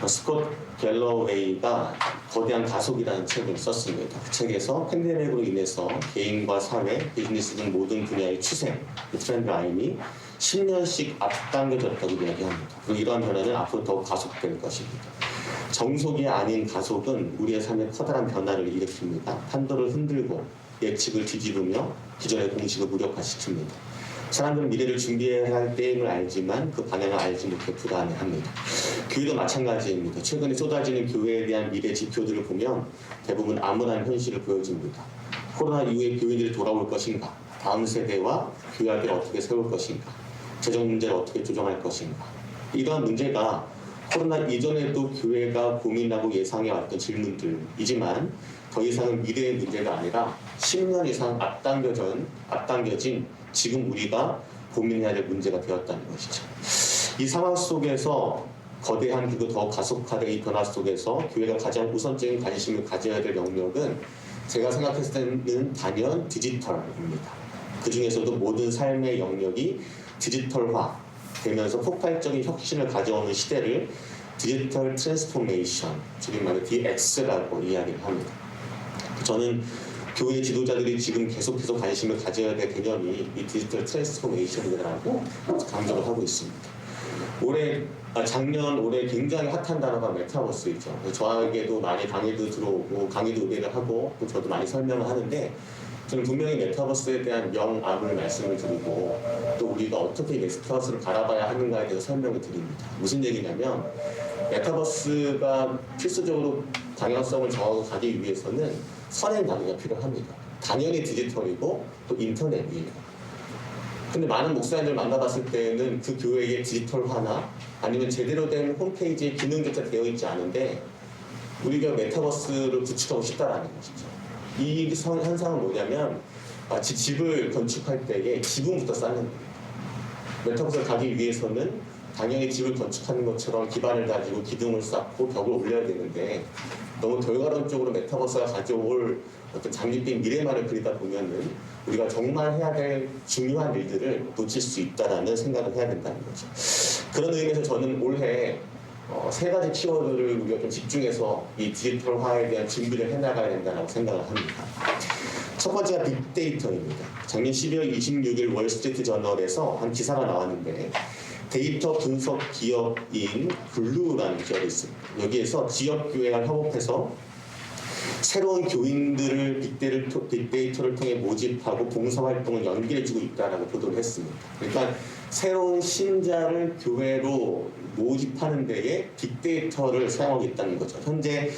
스콧 갤러웨이가 거대한 가속이라는 책을 썼습니다. 그 책에서 팬데믹으로 인해서 개인과 사회, 비즈니스 등 모든 분야의 추세, 트렌드 라인이 10년씩 앞당겨졌다고 이야기합니다. 그리고 이러한 변화는 앞으로 더욱 가속될 것입니다. 정속이 아닌 가속은 우리의 삶에 커다란 변화를 일으킵니다. 판도를 흔들고 예측을 뒤집으며 기존의 공식을 무력화시킵니다. 사람들은 미래를 준비해야 할 때임을 알지만 그 방향을 알지 못해 불안해합니다. 교회도 마찬가지입니다. 최근에 쏟아지는 교회에 대한 미래 지표들을 보면 대부분 암울한 현실을 보여줍니다. 코로나 이후에 교회들이 돌아올 것인가? 다음 세대와 교회를 어떻게 세울 것인가? 재정 문제를 어떻게 조정할 것인가? 이러한 문제가 코로나 이전에도 교회가 고민하고 예상해왔던 질문들이지만 더 이상은 미래의 문제가 아니라 10년 이상 앞당겨진 지금 우리가 고민해야 될 문제가 되었다는 것이죠. 이 상황 속에서 거대한 그리고 더 가속화된 이 변화 속에서 교회가 가장 우선적인 관심을 가져야 될 영역은 제가 생각했을 때는 단연 디지털입니다. 그 중에서도 모든 삶의 영역이 디지털화 되면서 폭발적인 혁신을 가져오는 시대를 디지털 트랜스포메이션, 줄임말로 DX라고 이야기를 합니다. 저는 교회 지도자들이 지금 계속해서 관심을 가져야 될 개념이 이 디지털 트랜스포메이션이라고 강조를 하고 있습니다. 작년 올해 굉장히 핫한 단어가 메타버스이죠. 저에게도 많이 강의도 들어오고 강의도 의뢰를 하고 또 저도 많이 설명을 하는데 저는 분명히 메타버스에 대한 명암을 말씀을 드리고 또 우리가 어떻게 메타버스를 바라봐야 하는가에 대해서 설명을 드립니다. 무슨 얘기냐면 메타버스가 필수적으로 방향성을 정하고 가기 위해서는 선행 단계가 필요합니다. 당연히 디지털이고 또 인터넷이에요. 근데 많은 목사님들 만나봤을 때는 그 교회의 디지털화나 아니면 제대로 된 홈페이지의 기능조차 되어 있지 않은데 우리가 메타버스를 구축하고 싶다라는 것이죠. 이 현상은 뭐냐면 마치 집을 건축할 때에 지붕부터 쌓는 겁니다. 메타버스를 가기 위해서는 당연히 집을 건축하는 것처럼 기반을 다지고 기둥을 쌓고 벽을 올려야 되는데 너무 결과론적으로 메타버스가 가져올 어떤 장밋빛 미래만을 그리다 보면은 우리가 정말 해야 될 중요한 일들을 놓칠 수 있다라는 생각을 해야 된다는 거죠. 그런 의미에서 저는 올해 3가지 키워드를 우리가 좀 집중해서 이 디지털화에 대한 준비를 해나가야 된다고 생각을 합니다. 첫 번째가 빅데이터입니다. 작년 12월 26일 월스트리트 저널에서 한 기사가 나왔는데 데이터 분석 기업인 블루라는 기업이 있습니다. 여기에서 지역교회와 협업해서 새로운 교인들을 빅데이터를 통해 모집하고 봉사활동을 연계해주고 있다라고 보도를 했습니다. 그러니까 새로운 신자를 교회로 모집하는 데에 빅데이터를 사용하고 있다는 거죠. 현재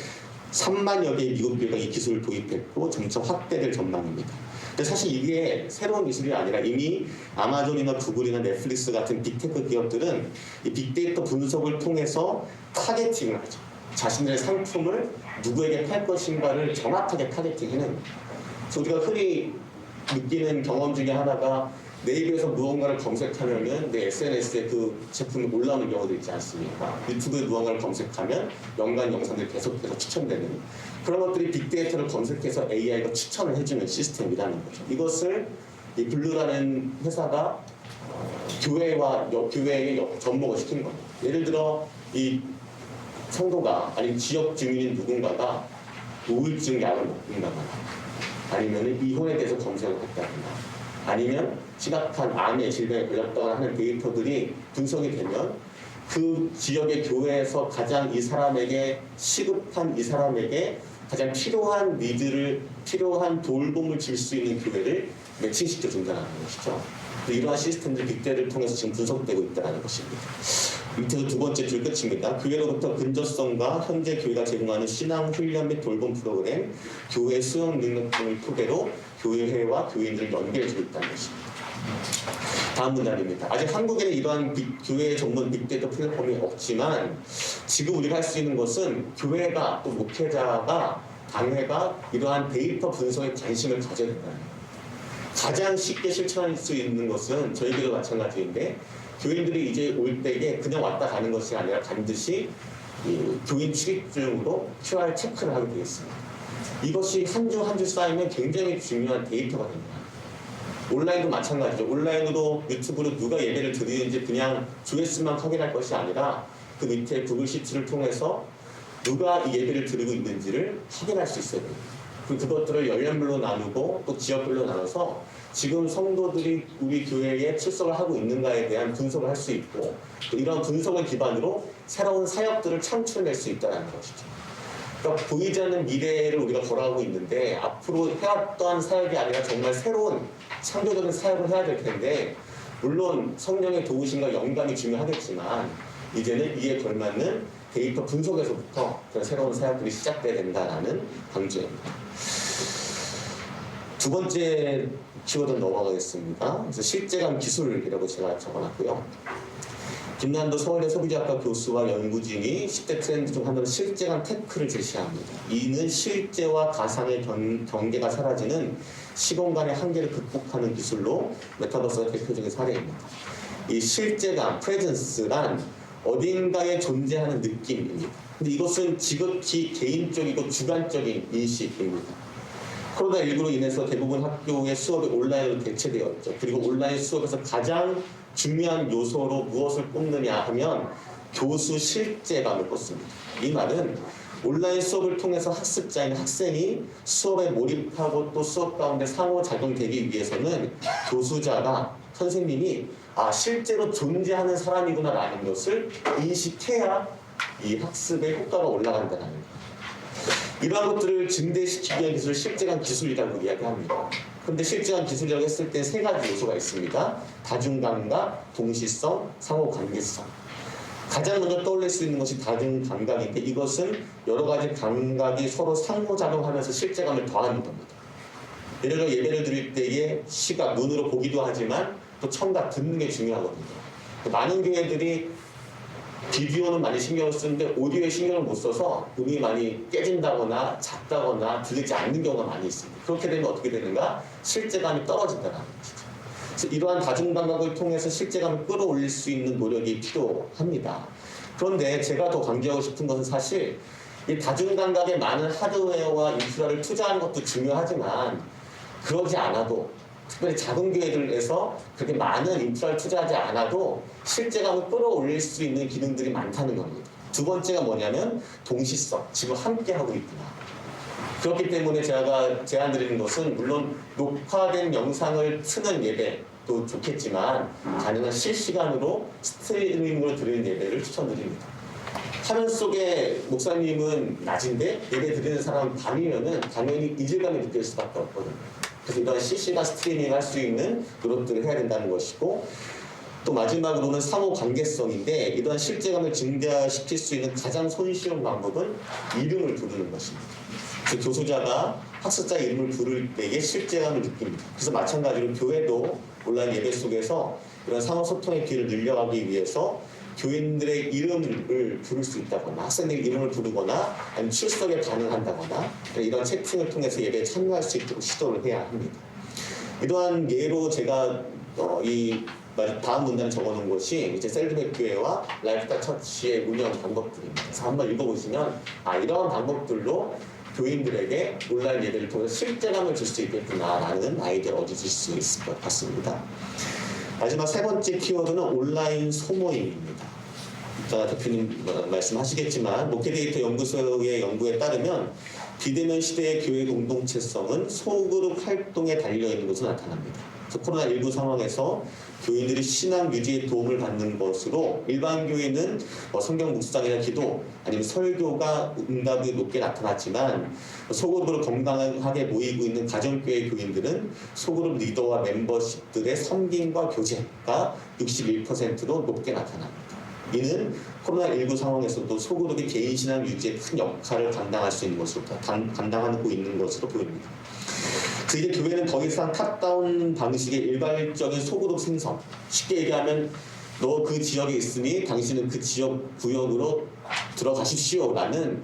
3만여 개의 미국 교회가 이 기술을 도입했고 점차 확대될 전망입니다. 근데 사실 이게 새로운 기술이 아니라 이미 아마존이나 구글이나 넷플릭스 같은 빅테크 기업들은 이 빅데이터 분석을 통해서 타겟팅을 하죠. 자신들의 상품을 누구에게 팔 것인가를 정확하게 타겟팅해내는 거예요. 그래서 우리가 흔히 느끼는 경험 중에 하나가 네이버에서 무언가를 검색하면은 내 SNS에 그 제품이 올라오는 경우도 있지 않습니까? 유튜브에 무언가를 검색하면 연관 영상들이 계속해서 추천되는 그런 것들이 빅데이터를 검색해서 AI가 추천을 해주는 시스템이라는 거죠. 이것을 이 블루라는 회사가 교회에 접목을 시킨 겁니다. 예를 들어 이 성도가 아니면 지역 주민인 누군가가 우울증 약을 먹는다거나 아니면 이혼에 대해서 검색을 했다거나 아니면 심각한 암의 질병에 걸렸다거나 하는 데이터들이 분석이 되면 그 지역의 교회에서 가장 이 사람에게 시급한 이 사람에게 가장 필요한 돌봄을 줄 수 있는 교회를 매칭시켜 준다는 것이죠. 이러한 시스템들 빅데이터를 통해서 지금 분석되고 있다는 것입니다. 밑에서 두 번째 줄 끝입니다. 교회로부터 근저성과 현재 교회가 제공하는 신앙 훈련 및 돌봄 프로그램, 교회 수용 능력 등을 토대로 교회와 교인들을 연결해주고 있다는 것입니다. 다음 문단입니다. 아직 한국에는 이러한 교회 전문 빅데이터 플랫폼이 없지만 지금 우리가 할 수 있는 것은 교회가 또 목회자가 당회가 이러한 데이터 분석에 관심을 가져야 된다는 거예요. 가장 쉽게 실천할 수 있는 것은 저희들도 마찬가지인데 교인들이 이제 올 때에 그냥 왔다 가는 것이 아니라 반드시 교인 출입증으로 QR 체크를 하게 되겠습니다. 이것이 한 주 한 주 쌓이면 굉장히 중요한 데이터가 됩니다. 온라인도 마찬가지죠. 온라인으로 유튜브로 누가 예배를 드리는지 그냥 조회수만 확인할 것이 아니라 그 밑에 구글 시트를 통해서 누가 이 예배를 드리고 있는지를 확인할 수 있어야 됩니다. 그것들을 연령별로 나누고 또 지역별로 나눠서 지금 성도들이 우리 교회에 출석을 하고 있는가에 대한 분석을 할 수 있고 또 이런 분석을 기반으로 새로운 사역들을 창출해낼 수 있다는 것이죠. 그러니까 보이지 않는 미래를 우리가 걸어가고 있는데 앞으로 해왔던 사역이 아니라 정말 새로운 창조적인 사역을 해야 될 텐데 물론 성령의 도우심과 영감이 중요하겠지만 이제는 이에 걸맞는 데이터 분석에서부터 그런 새로운 사역들이 시작돼야 된다는 강조입니다. 두 번째 키워드는 넘어가겠습니다. 그래서 실제감 기술이라고 제가 적어놨고요. 김난도 서울대 소비자학과 교수와 연구진이 10대 트렌드 중 하나로 실제감 테크를 제시합니다. 이는 실제와 가상의 경계가 사라지는 시공간의 한계를 극복하는 기술로 메타버스가 대표적인 사례입니다. 이 실제감, 프레젠스란 어딘가에 존재하는 느낌입니다. 근데 이것은 지극히 개인적이고 주관적인 인식입니다. 코로나19로 인해서 대부분 학교의 수업이 온라인으로 대체되었죠. 그리고 온라인 수업에서 가장 중요한 요소로 무엇을 꼽느냐 하면 교수 실제감을 꼽습니다. 이 말은 온라인 수업을 통해서 학습자인 학생이 수업에 몰입하고 또 수업 가운데 상호작용되기 위해서는 교수자가 선생님이 실제로 존재하는 사람이구나라는 것을 인식해야 이 학습의 효과가 올라간다는 거예요. 이러한 것들을 증대시키기 위한 기술을 실제감 기술이라고 이야기합니다. 그런데 실제감 기술이라고 했을 때 세 가지 요소가 있습니다. 다중감각, 동시성, 상호관계성. 가장 먼저 떠올릴 수 있는 것이 다중감각인데 이것은 여러 가지 감각이 서로 상호작용하면서 실제감을 더하는 겁니다. 예를 들어 예배를 드릴 때에 시각, 눈으로 보기도 하지만 또 청각, 듣는 게 중요하거든요. 많은 교회들이 비디오는 많이 신경을 쓰는데 오디오에 신경을 못 써서 음이 많이 깨진다거나 작다거나 들리지 않는 경우가 많이 있습니다. 그렇게 되면 어떻게 되는가? 실제감이 떨어진다는 것이죠. 그래서 이러한 다중감각을 통해서 실제감을 끌어올릴 수 있는 노력이 필요합니다. 그런데 제가 더 강조하고 싶은 것은 사실 이 다중감각에 많은 하드웨어와 인프라를 투자하는 것도 중요하지만 그러지 않아도 특별히 작은 교회들에서 그렇게 많은 인프라를 투자하지 않아도 실제감을 끌어올릴 수 있는 기능들이 많다는 겁니다. 두 번째가 뭐냐면 동시성, 지금 함께하고 있구나. 그렇기 때문에 제가 제안드리는 것은 물론 녹화된 영상을 트는 예배도 좋겠지만 가능한 실시간으로 스트리밍으로 드리는 예배를 추천드립니다. 화면 속에 목사님은 낮인데 예배 드리는 사람은 밤이면은 당연히 이질감이 느낄 수밖에 없거든요. 그래서 이런 실시간 스트리밍 할 수 있는 노력들을 해야 된다는 것이고 또 마지막으로는 상호 관계성인데 이러한 실제감을 증대시킬 수 있는 가장 손쉬운 방법은 이름을 부르는 것입니다. 그래서 교수자가 학습자 이름을 부를 때에 실제감을 느낍니다. 그래서 마찬가지로 교회도 온라인 예배 속에서 이런 상호 소통의 기회를 늘려가기 위해서 교인들의 이름을 부를 수 있다거나 학생들의 이름을 부르거나 아니면 출석에 가능한다거나 이런 채팅을 통해서 예배에 참여할 수 있도록 시도를 해야 합니다. 이러한 예로 제가 이 다음 문단에 적어놓은 것이 이제 셀드백 교회와 라이프스타일 처치의 운영 방법들입니다. 그래서 한번 읽어보시면 이러한 방법들로 교인들에게 온라인 예배를 통해서 실제감을 줄 수 있겠구나라는 아이디어를 얻으실 수 있을 것 같습니다. 마지막 세 번째 키워드는 온라인 소모임입니다. 이따가 대표님 말씀하시겠지만 목회데이터 연구소의 연구에 따르면 비대면 시대의 교회 공동체성은 소그룹 활동에 달려있는 것으로 나타납니다. 그래서 코로나19 상황에서 교인들이 신앙 유지에 도움을 받는 것으로 일반 교회는 성경 묵상이나 기도 아니면 설교가 응답이 높게 나타났지만 소그룹으로 건강하게 모이고 있는 가정교회 교인들은 소그룹 리더와 멤버십들의 섬김과 교제가 61%로 높게 나타납니다. 이는 코로나19 상황에서도 소그룹이 개인 신앙 유지에 큰 역할을 감당할 수 있는 것으로 감당하고 있는 것으로 보입니다. 그래서 이제 교회는 더 이상 탑다운 방식의 일괄적인 소그룹 생성, 쉽게 얘기하면 너 그 지역에 있으니 당신은 그 지역 구역으로 들어가십시오라는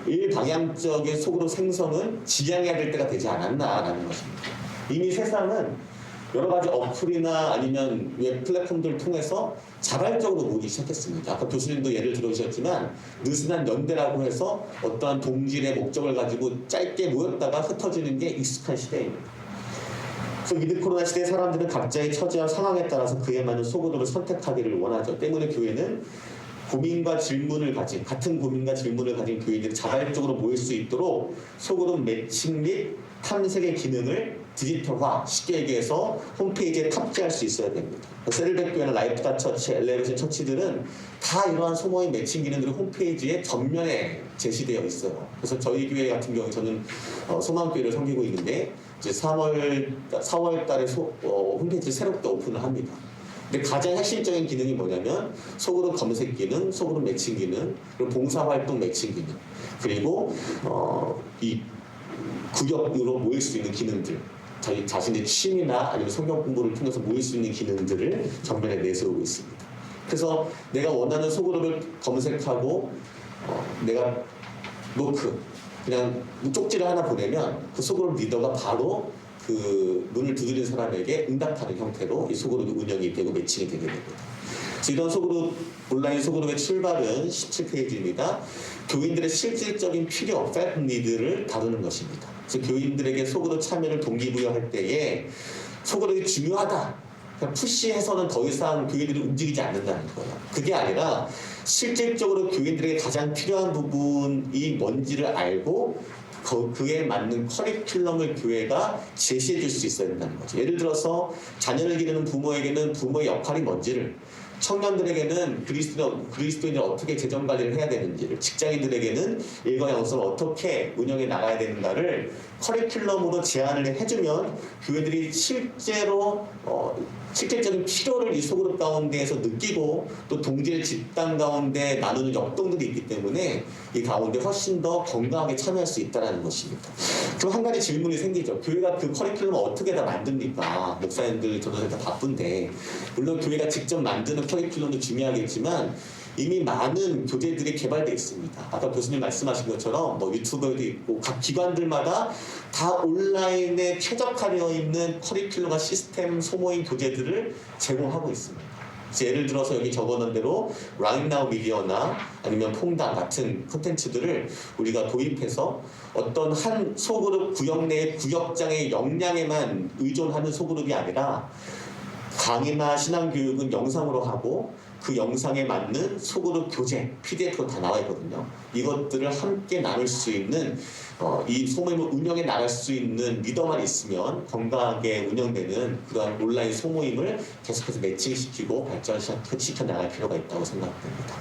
일방향적인 소그룹 생성은 지양해야 될 때가 되지 않았나라는 것입니다. 이미 세상은 여러 가지 어플이나 아니면 웹 플랫폼들을 통해서 자발적으로 모이기 시작했습니다. 아까 교수님도 예를 들어주셨지만 느슨한 연대라고 해서 어떠한 동질의 목적을 가지고 짧게 모였다가 흩어지는 게 익숙한 시대입니다. 그래서 위드 코로나 시대의 사람들은 각자의 처지와 상황에 따라서 그에 맞는 소그룹을 선택하기를 원하죠. 때문에 교회는 같은 고민과 질문을 가진 교인들이 자발적으로 모일 수 있도록 소그룹 매칭 및 탐색의 기능을 디지털화, 쉽게 얘기해서 홈페이지에 탑재할 수 있어야 됩니다. 세를백 교회나 라이프다 처치, 엘레베이션 처치들은 다 이러한 소모임 매칭 기능들이 홈페이지에 전면에 제시되어 있어요. 그래서 저희 교회 같은 경우 저는 소망교회를 섬기고 있는데 이제 4월 달에 홈페이지를 새롭게 오픈을 합니다. 근데 가장 핵심적인 기능이 뭐냐면 소그룹 검색 기능, 소그룹 매칭 기능, 그리고 봉사활동 매칭 기능, 그리고 이 구역으로 모일 수 있는 기능들, 저희 자신의 취미나 아니면 성경 공부를 통해서 모일 수 있는 기능들을 전면에 내세우고 있습니다. 그래서 내가 원하는 소그룹을 검색하고 내가 그냥 쪽지를 하나 보내면 그 소그룹 리더가 바로 그 문을 두드린 사람에게 응답하는 형태로 이 소그룹이 운영이 되고 매칭이 되게 됩니다. 그래서 이런 소그룹, 온라인 소그룹의 출발은 17페이지입니다. 교인들의 실질적인 필요, felt need를 다루는 것입니다. 그래서 교인들에게 소그룹 참여를 동기부여할 때에 소그룹이 중요하다, 그냥 푸시해서는 더 이상 교인들이 움직이지 않는다는 거예요. 그게 아니라 실질적으로 교인들에게 가장 필요한 부분이 뭔지를 알고 그에 맞는 커리큘럼을 교회가 제시해 줄 수 있어야 된다는 거죠. 예를 들어서 자녀를 기르는 부모에게는 부모의 역할이 뭔지를, 청년들에게는 그리스도인을 어떻게 재정 관리를 해야 되는지를, 직장인들에게는 일과 영성을 어떻게 운영해 나가야 되는가를 커리큘럼으로 제안을 해주면 교회들이 실질적인 필요를 이 소그룹 가운데에서 느끼고 또 동질 집단 가운데 나누는 역동들이 있기 때문에 이 가운데 훨씬 더 건강하게 참여할 수 있다는 것입니다. 그럼 한 가지 질문이 생기죠. 교회가 그 커리큘럼을 어떻게 다 만듭니까? 목사님들, 전도사들 다 바쁜데, 물론 교회가 직접 만드는 커리큘럼도 중요하겠지만 이미 많은 교재들이 개발되어 있습니다. 아까 교수님 말씀하신 것처럼 유튜브에도 있고 각 기관들마다 다 온라인에 최적화되어 있는 커리큘럼과 시스템 소모임 교재들을 제공하고 있습니다. 예를 들어서 여기 적어놓은 대로 Right Now 미디어나 아니면 퐁당 같은 콘텐츠들을 우리가 도입해서 어떤 한 소그룹 구역 내의 구역장의 역량에만 의존하는 소그룹이 아니라 강의나 신앙교육은 영상으로 하고 그 영상에 맞는 소그룹 교재, PDF로 다 나와 있거든요. 이것들을 함께 나눌 수 있는 이 소모임을 운영해 나갈 수 있는 리더만 있으면 건강하게 운영되는 그러한 온라인 소모임을 계속해서 매칭시키고 발전시켜 나갈 필요가 있다고 생각됩니다.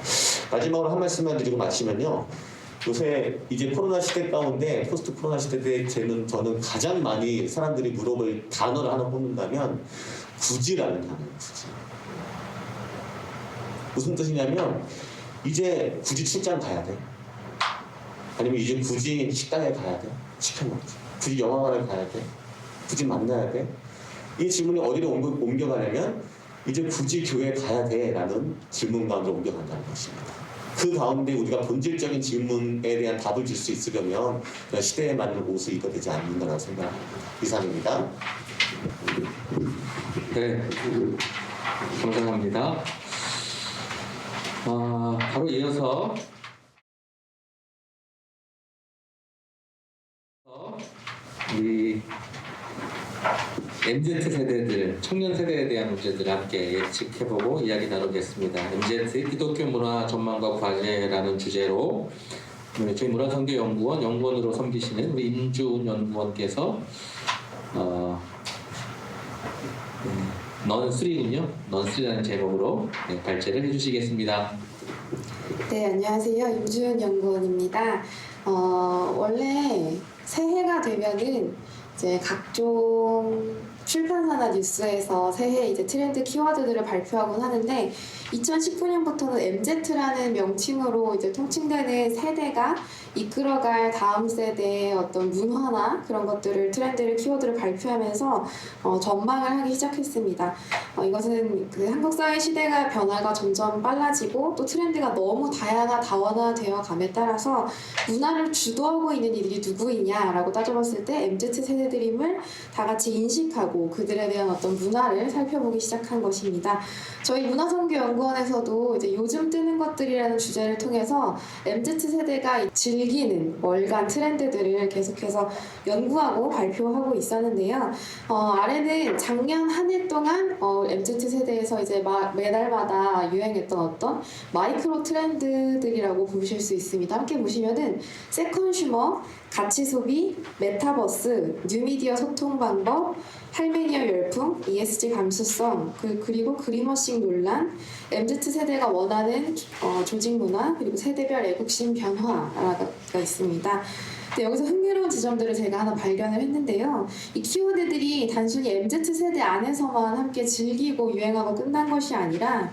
마지막으로 한 말씀만 드리고 마치면요. 요새 이제 코로나 시대 가운데 포스트 코로나 시대에 저는 가장 많이 사람들이 물어볼 단어를 하나 뽑는다면 굳이라는 단어예요. 굳이. 무슨 뜻이냐면 이제 굳이 출장 가야 돼? 아니면 이제 굳이 식당에 가야 돼? 시켜 먹지. 굳이 영화관에 가야 돼? 굳이 만나야 돼? 이 질문이 어디로 옮겨가냐면 이제 굳이 교회에 가야 돼? 라는 질문 가운데 옮겨간다는 것입니다. 그 가운데 우리가 본질적인 질문에 대한 답을 줄 수 있으려면 시대에 맞는 옷을 입어야 되지 않는다고 생각합니다. 이상입니다. 네, 감사합니다. 바로 이어서 이 MZ 세대들, 청년 세대에 대한 문제들을 함께 예측해보고 이야기 나누겠습니다. MZ 기독교 문화 전망과 과제라는 주제로 저희 문화선교연구원 연구원으로 섬기시는 우리 임준 연구원께서 넌3군요. 넌3라는 제목으로 발제를 해주시겠습니다. 네, 안녕하세요. 임주은 연구원입니다. 원래 새해가 되면은 이제 각종 출판사나 뉴스에서 새해 이제 트렌드 키워드들을 발표하곤 하는데 2019년부터는 MZ라는 명칭으로 이제 통칭되는 세대가 이끌어갈 다음 세대의 어떤 문화나 그런 것들을 트렌드를 키워드를 발표하면서 전망을 하기 시작했습니다. 이것은 그 한국 사회 시대가 변화가 점점 빨라지고 또 트렌드가 너무 다원화되어 감에 따라서 문화를 주도하고 있는 이들이 누구이냐라고 따져봤을 때 MZ 세대들임을 다 같이 인식하고 그들에 대한 어떤 문화를 살펴보기 시작한 것입니다. 저희 문화선교연구원에서도 이제 요즘 뜨는 것들이라는 주제를 통해서 MZ 세대가 즐기는 월간 트렌드들을 계속해서 연구하고 발표하고 있었는데요. 아래는 작년 한 해 동안 MZ 세대에서 이제 매달마다 유행했던 어떤 마이크로 트렌드들이라고 보실 수 있습니다. 함께 보시면은 세컨슈머, 가치 소비, 메타버스, 뉴미디어 소통 방법, 할메니어 열풍, ESG 감수성, 그리고 그린워싱 논란, MZ 세대가 원하는 조직 문화, 그리고 세대별 애국심 변화가 있습니다. 네, 여기서 흥미로운 지점들을 제가 하나 발견을 했는데요. 이 키워드들이 단순히 MZ 세대 안에서만 함께 즐기고 유행하고 끝난 것이 아니라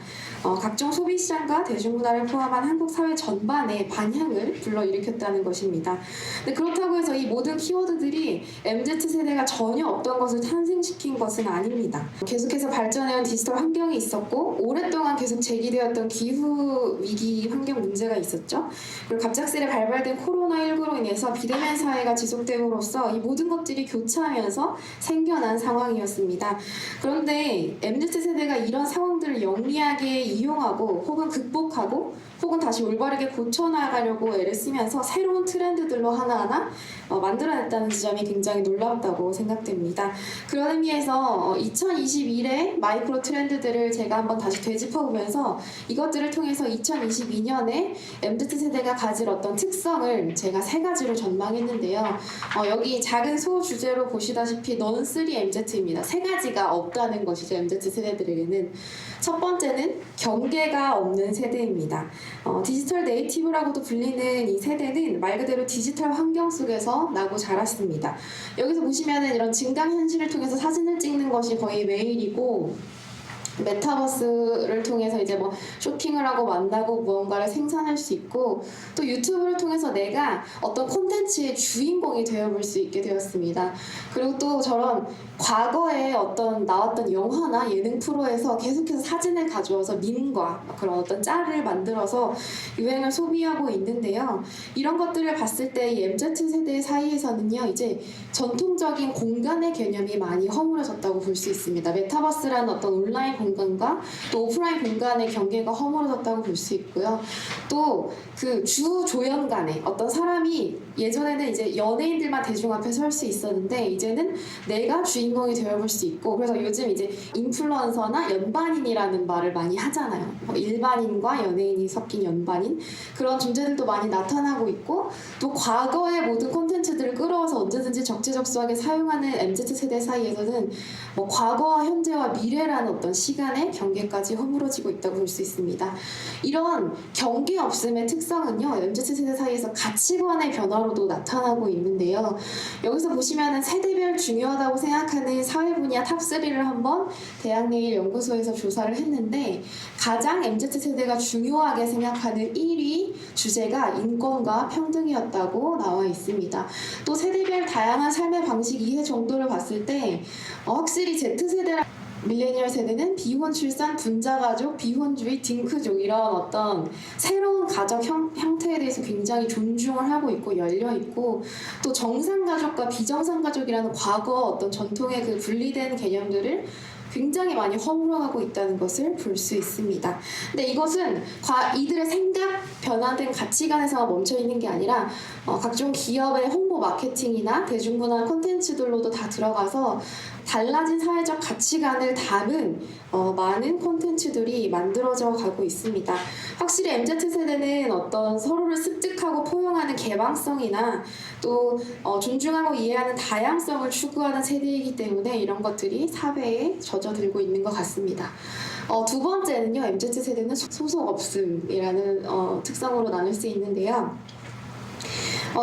각종 소비시장과 대중문화를 포함한 한국 사회 전반의 반향을 불러일으켰다는 것입니다. 근데 그렇다고 해서 이 모든 키워드들이 MZ 세대가 전혀 없던 것을 탄생시킨 것은 아닙니다. 계속해서 발전해온 디지털 환경이 있었고 오랫동안 계속 제기되었던 기후 위기 환경 문제가 있었죠. 그리고 갑작스레 발발된 코로나19로 인해서 비대면 사회가 지속됨으로써 이 모든 것들이 교차하면서 생겨난 상황이었습니다. 그런데 MZ 세대가 이런 상황들을 영리하게 이용하고 혹은 극복하고 혹은 다시 올바르게 고쳐나가려고 애를 쓰면서 새로운 트렌드들로 하나하나 만들어냈다는 지점이 굉장히 놀랍다고 생각됩니다. 그런 의미에서 2021의 마이크로 트렌드들을 제가 한번 다시 되짚어보면서 이것들을 통해서 2022년에 MZ 세대가 가질 어떤 특성을 제가 3가지로 전망했는데요. 여기 작은 소주제로 보시다시피 넌3 MZ입니다. 3가지가 없다는 것이죠. MZ 세대들에게는. 첫 번째는 경계가 없는 세대입니다. 디지털 네이티브라고도 불리는 이 세대는 말 그대로 디지털 환경 속에서 나고 자랐습니다. 여기서 보시면은 이런 증강현실을 통해서 사진을 찍는 것이 거의 매일이고 메타버스를 통해서 이제 뭐 쇼핑을 하고 만나고 무언가를 생산할 수 있고 또 유튜브를 통해서 내가 어떤 콘텐츠의 주인공이 되어볼 수 있게 되었습니다. 그리고 또 저런 과거에 어떤 나왔던 영화나 예능 프로에서 계속해서 사진을 가져와서 밈과 그런 어떤 짤을 만들어서 유행을 소비하고 있는데요. 이런 것들을 봤을 때 이 MZ 세대 사이에서는요, 이제 전통적인 공간의 개념이 많이 허물어졌다고 볼 수 있습니다. 메타버스라는 어떤 온라인 공간과 또 오프라인 공간의 경계가 허물어졌다고 볼 수 있고요. 또 그 주조연 간에 어떤 사람이 예전에는 이제 연예인들만 대중 앞에 설 수 있었는데 이제는 내가 주인공이 되어볼 수 있고 그래서 요즘 이제 인플루언서나 연반인이라는 말을 많이 하잖아요. 일반인과 연예인이 섞인 연반인 그런 존재들도 많이 나타나고 있고 또 과거의 모든 콘텐츠들을 끌어와서 언제든지 적재적소하게 사용하는 MZ 세대 사이에서는 뭐 과거와 현재와 미래라는 어떤 시간의 경계까지 허물어지고 있다고 볼 수 있습니다. 이런 경계 없음의 특성은요, MZ 세대 사이에서 가치관의 변화로도 나타나고 있는데요. 여기서 보시면은 세대별 중요하다고 생각하는 사회 분야 탑3를 한번 대학내일 연구소에서 조사를 했는데 가장 MZ 세대가 중요하게 생각하는 1위 주제가 인권과 평등이었다고 나와 있습니다. 또 세대별 다양한 삶의 방식 이해 정도를 봤을 때 확실히 Z세대랑 밀레니얼 세대는 비혼 출산, 분자가족, 비혼주의, 딩크족 이런 어떤 새로운 가족 형태에 대해서 굉장히 존중을 하고 있고 열려있고 또 정상가족과 비정상가족이라는 과거 어떤 전통의 그 분리된 개념들을 굉장히 많이 허물어가고 있다는 것을 볼 수 있습니다. 근데 이것은 이들의 생각, 변화된 가치관에서만 멈춰있는 게 아니라 각종 기업의 홍보 마케팅이나 대중문화 콘텐츠들로도 다 들어가서 달라진 사회적 가치관을 담은 많은 콘텐츠들이 만들어져 가고 있습니다. 확실히 MZ세대는 어떤 서로를 습득하고 포용하는 개방성이나 또 존중하고 이해하는 다양성을 추구하는 세대이기 때문에 이런 것들이 사회에 젖어들고 있는 것 같습니다. 두 번째는요, MZ세대는 소속 없음이라는 특성으로 나눌 수 있는데요.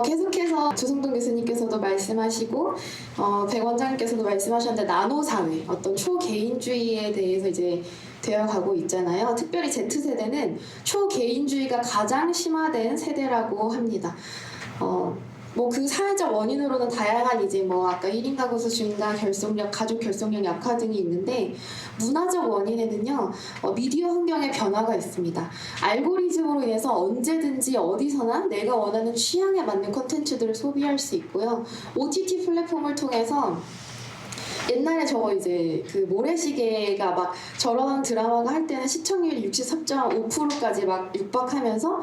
계속해서 조성동 교수님께서도 말씀하시고 백 원장님께서도 말씀하셨는데 나노사회, 어떤 초개인주의에 대해서 이제 되어가고 있잖아요. 특별히 Z세대는 초개인주의가 가장 심화된 세대라고 합니다. 뭐 그 사회적 원인으로는 다양한 이제 뭐 아까 1인 가구 수 증가, 결속력, 가족 결속력 약화 등이 있는데 문화적 원인에는요 미디어 환경의 변화가 있습니다. 알고리즘으로 인해서 언제든지 어디서나 내가 원하는 취향에 맞는 콘텐츠들을 소비할 수 있고요. OTT 플랫폼을 통해서 옛날에 저거 이제 그 모래시계가 막 저런 드라마가 할 때는 시청률이 63.5%까지 막 육박하면서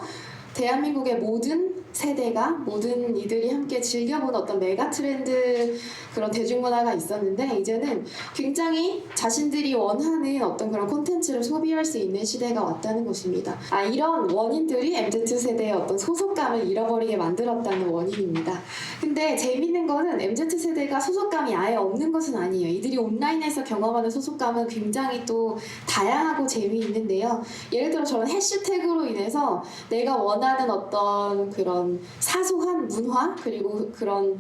대한민국의 모든 세대가 모든 이들이 함께 즐겨보는 어떤 메가 트렌드 그런 대중문화가 있었는데 이제는 굉장히 자신들이 원하는 어떤 그런 콘텐츠를 소비할 수 있는 시대가 왔다는 것입니다. 이런 원인들이 MZ세대의 어떤 소속감을 잃어버리게 만들었다는 원인입니다. 근데 재밌는 거는 MZ세대가 소속감이 아예 없는 것은 아니에요. 이들이 온라인에서 경험하는 소속감은 굉장히 또 다양하고 재미있는데요. 예를 들어 저런 해시태그로 인해서 내가 원하는 어떤 그런 사소한 문화 그리고 그런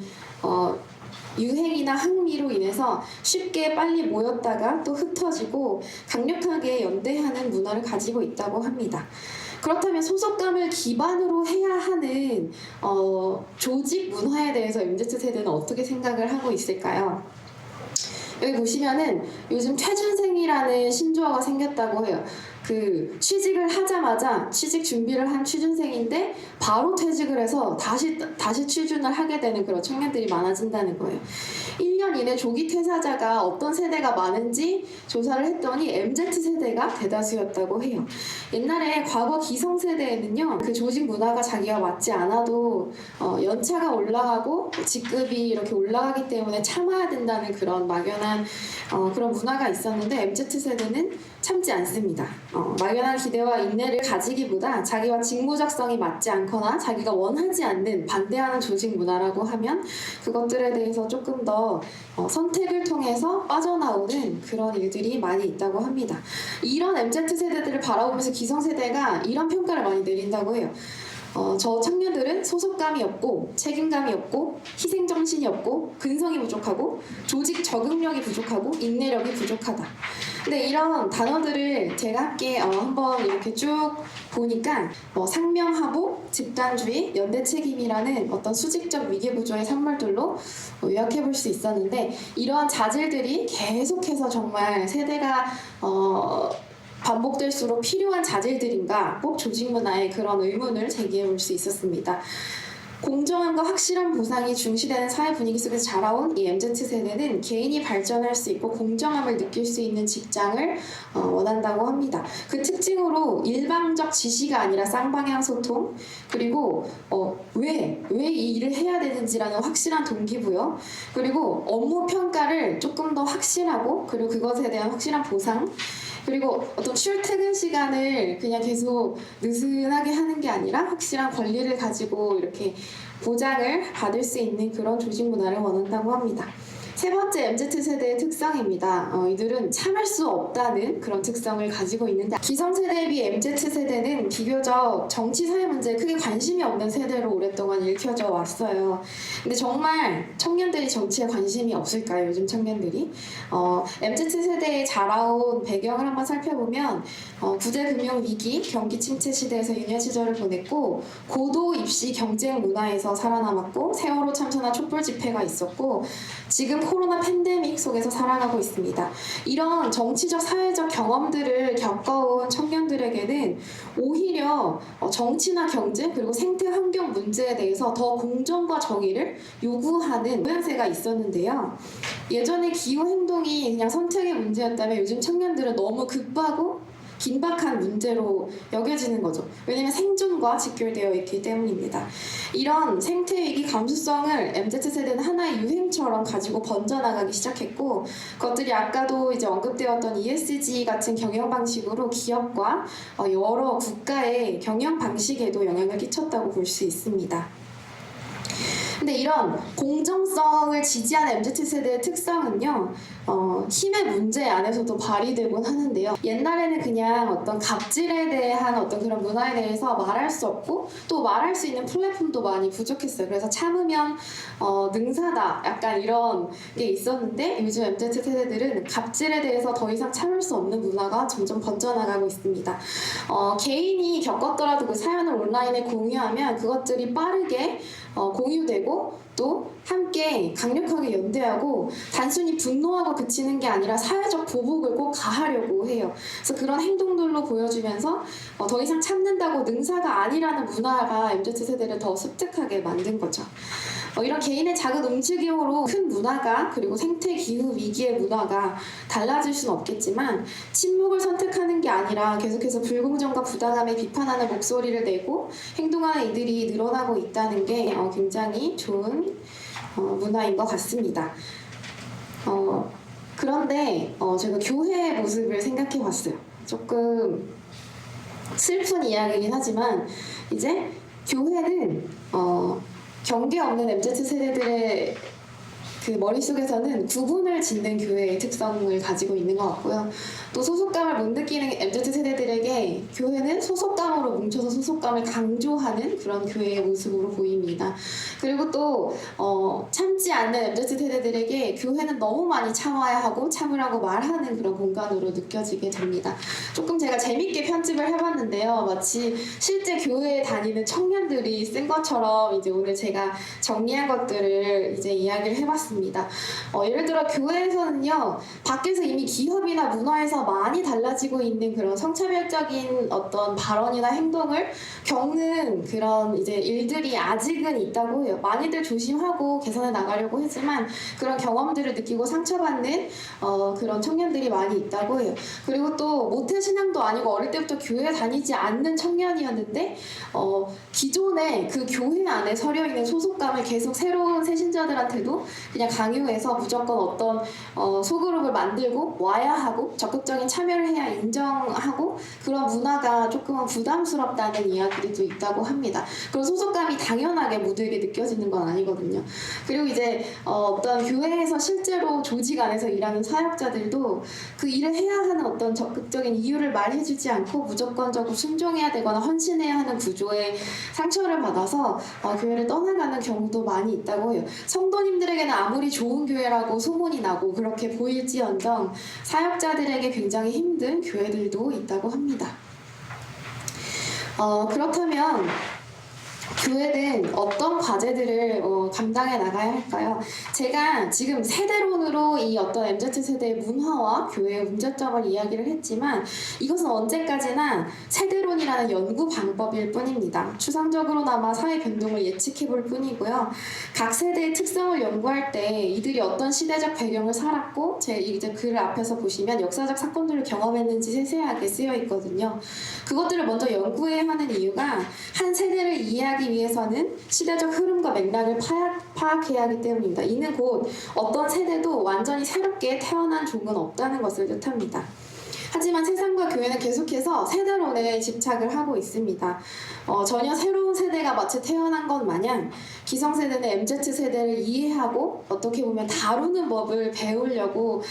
유행이나 흥미로 인해서 쉽게 빨리 모였다가 또 흩어지고 강력하게 연대하는 문화를 가지고 있다고 합니다. 그렇다면 소속감을 기반으로 해야 하는 조직 문화에 대해서 MZ세대는 어떻게 생각을 하고 있을까요? 여기 보시면은 요즘 퇴준생이라는 신조어가 생겼다고 해요. 그 취직을 하자마자 취직 준비를 한 취준생인데 바로 퇴직을 해서 다시 취준을 하게 되는 그런 청년들이 많아진다는 거예요. 1년 이내 조기 퇴사자가 어떤 세대가 많은지 조사를 했더니 MZ세대가 대다수였다고 해요. 옛날에 과거 기성세대에는요 그 조직 문화가 자기가 맞지 않아도 연차가 올라가고 직급이 이렇게 올라가기 때문에 참아야 된다는 그런 막연한 그런 문화가 있었는데 MZ세대는 참지 않습니다. 막연한 기대와 인내를 가지기보다 자기와 직무적성이 맞지 않거나 자기가 원하지 않는 반대하는 조직 문화라고 하면 그것들에 대해서 조금 더 선택을 통해서 빠져나오는 그런 일들이 많이 있다고 합니다. 이런 MZ세대들을 바라보면서 기성세대가 이런 평가를 많이 내린다고 해요. 저 청년들은 소속감이 없고 책임감이 없고 희생정신이 없고 근성이 부족하고 조직 적응력이 부족하고 인내력이 부족하다. 근데 이런 단어들을 제가 함께 한번 이렇게 쭉 보니까 상명하복, 집단주의, 연대책임이라는 어떤 수직적 위계구조의 산물들로 요약해볼 수 있었는데 이러한 자질들이 계속해서 정말 세대가 반복될수록 필요한 자질들인가 꼭 조직문화에 그런 의문을 제기해볼 수 있었습니다. 공정함과 확실한 보상이 중시되는 사회 분위기 속에서 자라온 이 MZ세대는 개인이 발전할 수 있고 공정함을 느낄 수 있는 직장을 원한다고 합니다. 그 특징으로 일방적 지시가 아니라 쌍방향 소통 그리고 왜 이 일을 해야 되는지라는 확실한 동기부여 그리고 업무 평가를 조금 더 확실하고 그리고 그것에 대한 확실한 보상 그리고 어떤 출퇴근 시간을 그냥 계속 느슨하게 하는 게 아니라 확실한 권리를 가지고 이렇게 보장을 받을 수 있는 그런 조직 문화를 원한다고 합니다. 세 번째 MZ세대의 특성입니다. 이들은 참을 수 없다는 그런 특성을 가지고 있는데 기성세대에 비해 MZ세대는 비교적 정치 사회 문제에 크게 관심이 없는 세대로 오랫동안 읽혀져 왔어요. 근데 정말 청년들이 정치에 관심이 없을까요? 요즘 청년들이? MZ세대에 자라온 배경을 한번 살펴보면 구제금융위기, 경기 침체 시대에서 유년 시절을 보냈고 고도 입시 경쟁 문화에서 살아남았고 세월호 참사나 촛불 집회가 있었고 지금 코로나 팬데믹 속에서 살아가고 있습니다. 이런 정치적 사회적 경험들을 겪어온 청년들에게는 오히려 정치나 경제 그리고 생태 환경 문제에 대해서 더 공정과 정의를 요구하는 모양새가 있었는데요. 예전에 기후 행동이 그냥 선택의 문제였다면 요즘 청년들은 너무 급하고 긴박한 문제로 여겨지는 거죠. 왜냐면 생존과 직결되어 있기 때문입니다. 이런 생태위기 감수성을 MZ세대는 하나의 유행처럼 가지고 번져나가기 시작했고, 그것들이 아까도 이제 언급되었던 ESG 같은 경영 방식으로 기업과 여러 국가의 경영 방식에도 영향을 끼쳤다고 볼 수 있습니다. 근데 이런 공정성을 지지하는 MZ세대의 특성은요, 힘의 문제 안에서도 발휘되곤 하는데요. 옛날에는 그냥 어떤 갑질에 대한 어떤 그런 문화에 대해서 말할 수 없고 또 말할 수 있는 플랫폼도 많이 부족했어요. 그래서 참으면 능사다 약간 이런 게 있었는데, 요즘 MZ세대들은 갑질에 대해서 더 이상 참을 수 없는 문화가 점점 번져나가고 있습니다. 개인이 겪었더라도 그 사연을 온라인에 공유하면 그것들이 빠르게 공유되고 또 함께 강력하게 연대하고 단순히 분노하고 그치는 게 아니라 사회적 보복을 꼭 가하려고 해요. 그래서 그런 행동들로 보여주면서 더 이상 참는다고 능사가 아니라는 문화가 MZ세대를 더 습득하게 만든 거죠. 이런 개인의 작은 움직임으로 큰 문화가, 그리고 생태 기후 위기의 문화가 달라질 수는 없겠지만, 침묵을 선택하는 게 아니라 계속해서 불공정과 부당함에 비판하는 목소리를 내고 행동하는 이들이 늘어나고 있다는 게 굉장히 좋은 문화인 것 같습니다. 그런데 제가 교회의 모습을 생각해 봤어요. 조금 슬픈 이야기이긴 하지만, 이제 교회는 경계 없는 MZ세대들의 그 머릿속에서는 구분을 짓는 교회의 특성을 가지고 있는 것 같고요. 또 소속감을 못 느끼는 MZ세대들에게 교회는 소속감으로 뭉쳐서 소속감을 강조하는 그런 교회의 모습으로 보입니다. 그리고 또 참지 않는 MZ세대들에게 교회는 너무 많이 참아야 하고 참으라고 말하는 그런 공간으로 느껴지게 됩니다. 조금 제가 재밌게 편집을 해봤는데요. 마치 실제 교회에 다니는 청년들이 쓴 것처럼 이제 오늘 제가 정리한 것들을 이제 이야기를 해봤습니다. 예를 들어 교회에서는요, 밖에서 이미 기업이나 문화에서 많이 달라지고 있는 그런 성차별적인 어떤 발언이나 행동을 겪는 그런 이제 일들이 아직은 있다고 해요. 많이들 조심하고 개선해 나가려고 하지만 그런 경험들을 느끼고 상처받는 그런 청년들이 많이 있다고 해요. 그리고 또 모태신앙도 아니고 어릴 때부터 교회 다니지 않는 청년이었는데 기존에 그 교회 안에 서려 있는 소속감을 계속 새로운 새신자들한테도 그냥 강요해서 무조건 어떤 소그룹을 만들고 와야 하고 적극적인 참여를 해야 인정하고, 그런 문화가 조금은 부담스럽다는 이야기도 있다고 합니다. 그런 소속감이 당연하게 모두에게 느껴지는 건 아니거든요. 그리고 이제 어떤 교회에서 실제로 조직 안에서 일하는 사역자들도 그 일을 해야 하는 어떤 적극적인 이유를 말해주지 않고 무조건적으로 순종해야 되거나 헌신해야 하는 구조에 상처를 받아서 교회를 떠나가는 경우도 많이 있다고 해요. 성도님들에게는 아무리 좋은 교회라고 소문이 나고 그렇게 보일지언정 사역자들에게 굉장히 힘든 교회들도 있다고 합니다. 그렇다면 교회는 어떤 과제들을 감당해 나가야 할까요? 제가 지금 세대론으로 이 어떤 MZ세대의 문화와 교회의 문제점을 이야기를 했지만, 이것은 언제까지나 세대론이라는 연구 방법일 뿐입니다. 추상적으로나마 사회 변동을 예측해 볼 뿐이고요. 각 세대의 특성을 연구할 때 이들이 어떤 시대적 배경을 살았고, 제 이제 글 앞에서 보시면 역사적 사건들을 경험했는지 세세하게 쓰여 있거든요. 그것들을 먼저 연구해야 하는 이유가, 한 세대를 이해하기 위해서는 시대적 흐름과 맥락을 파악해야 하기 때문입니다. 이는 곧 어떤 세대도 완전히 새롭게 태어난 종은 없다는 것을 뜻합니다. 하지만 세상과 교회는 계속해서 세대론에 집착을 하고 있습니다. 전혀 새로운 세대가 마치 태어난 것 마냥 기성세대는 MZ세대를 이해하고 어떻게 보면 다루는 법을 배우려고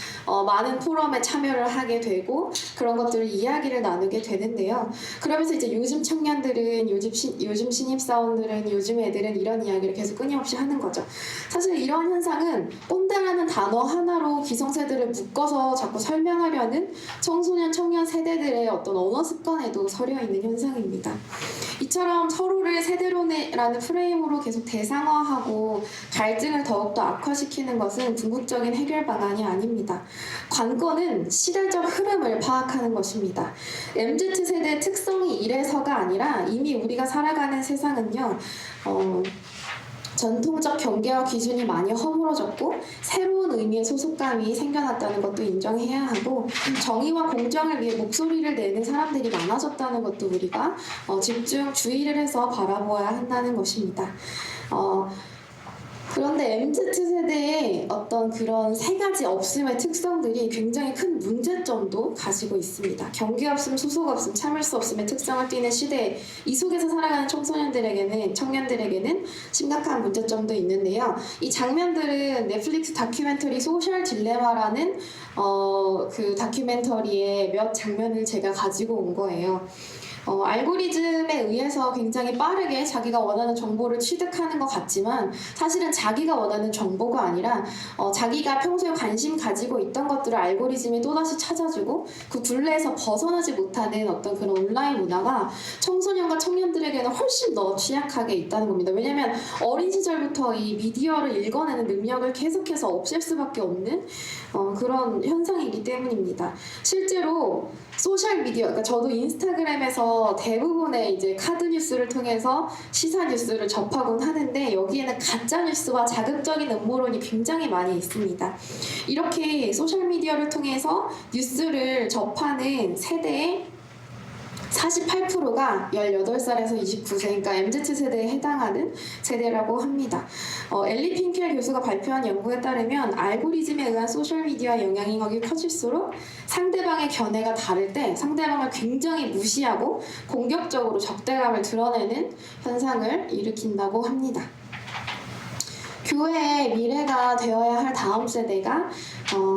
많은 포럼에 참여를 하게 되고 그런 것들을 이야기를 나누게 되는데요. 그러면서 이제 요즘 청년들은, 요즘 신입사원들은, 요즘 애들은 이런 이야기를 계속 끊임없이 하는 거죠. 사실 이런 현상은 꼰대라는 단어 하나로 기성세대를 묶어서 자꾸 설명하려는 청소년, 청년 세대들의 어떤 언어 습관에도 서려 있는 현상입니다. 이처럼 서로를 세대론이라는 프레임으로 계속 대상화하고 갈등을 더욱더 악화시키는 것은 궁극적인 해결 방안이 아닙니다. 관건은 시대적 흐름을 파악하는 것입니다. MZ세대의 특성이 이래서가 아니라 이미 우리가 살아가는 세상은요, 전통적 경계와 기준이 많이 허물어졌고 새로운 의미의 소속감이 생겨났다는 것도 인정해야 하고 정의와 공정을 위해 목소리를 내는 사람들이 많아졌다는 것도 우리가 집중 주의를 해서 바라보아야 한다는 것입니다. 그런데 MZ세대의 어떤 그런 세 가지 없음의 특성들이 굉장히 큰 문제점도 가지고 있습니다. 경계 없음, 소속 없음, 참을 수 없음의 특성을 띠는 시대, 이 속에서 살아가는 청년들에게는 심각한 문제점도 있는데요. 이 장면들은 넷플릭스 다큐멘터리 소셜 딜레마라는 그 다큐멘터리의 몇 장면을 제가 가지고 온 거예요. 알고리즘에 의해서 굉장히 빠르게 자기가 원하는 정보를 취득하는 것 같지만 사실은 자기가 원하는 정보가 아니라 자기가 평소에 관심 가지고 있던 것들을 알고리즘이 또다시 찾아주고 그 굴레에서 벗어나지 못하는 어떤 그런 온라인 문화가 청소년과 청년들에게는 훨씬 더 취약하게 있다는 겁니다. 왜냐하면 어린 시절부터 이 미디어를 읽어내는 능력을 계속해서 없앨 수밖에 없는 그런 현상이기 때문입니다. 실제로 소셜미디어, 그러니까 저도 인스타그램에서 대부분의 이제 카드 뉴스를 통해서 시사 뉴스를 접하곤 하는데 여기에는 가짜 뉴스와 자극적인 음모론이 굉장히 많이 있습니다. 이렇게 소셜미디어를 통해서 뉴스를 접하는 세대의 48%가 18살에서 29세, 그러니까 MZ세대에 해당하는 세대라고 합니다. 엘리 핑켈 교수가 발표한 연구에 따르면 알고리즘에 의한 소셜미디어 영향력이 커질수록 상대방의 견해가 다를 때 상대방을 굉장히 무시하고 공격적으로 적대감을 드러내는 현상을 일으킨다고 합니다. 교회의 미래가 되어야 할 다음 세대가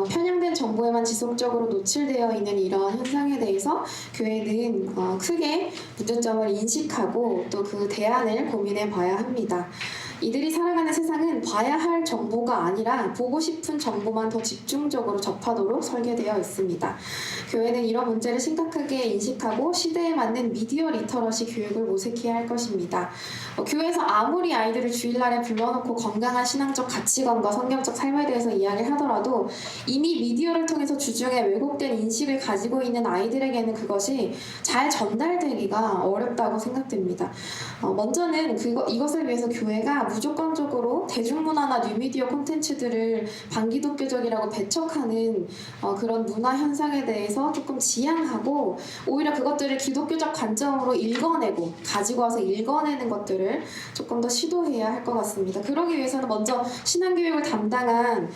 편향된 정보에만 지속적으로 노출되어 있는 이런 현상에 대해서 교회는 크게 문제점을 인식하고 또 그 대안을 고민해 봐야 합니다. 이들이 살아가는 세상은 봐야 할 정보가 아니라 보고 싶은 정보만 더 집중적으로 접하도록 설계되어 있습니다. 교회는 이런 문제를 심각하게 인식하고 시대에 맞는 미디어 리터러시 교육을 모색해야 할 것입니다. 교회에서 아무리 아이들을 주일날에 불러놓고 건강한 신앙적 가치관과 성경적 삶에 대해서 이야기를 하더라도 이미 미디어를 통해서 주중에 왜곡된 인식을 가지고 있는 아이들에게는 그것이 잘 전달되기가 어렵다고 생각됩니다. 먼저는 이것을 위해서 교회가 무조건적으로 대중문화나 뉴미디어 콘텐츠들을 반기독교적이라고 배척하는 그런 문화 현상에 대해서 조금 지양하고 오히려 그것들을 기독교적 관점으로 읽어내고 가지고 와서 읽어내는 것들을 조금 더 시도해야 할 것 같습니다. 그러기 위해서는 먼저 신앙교육을 담당한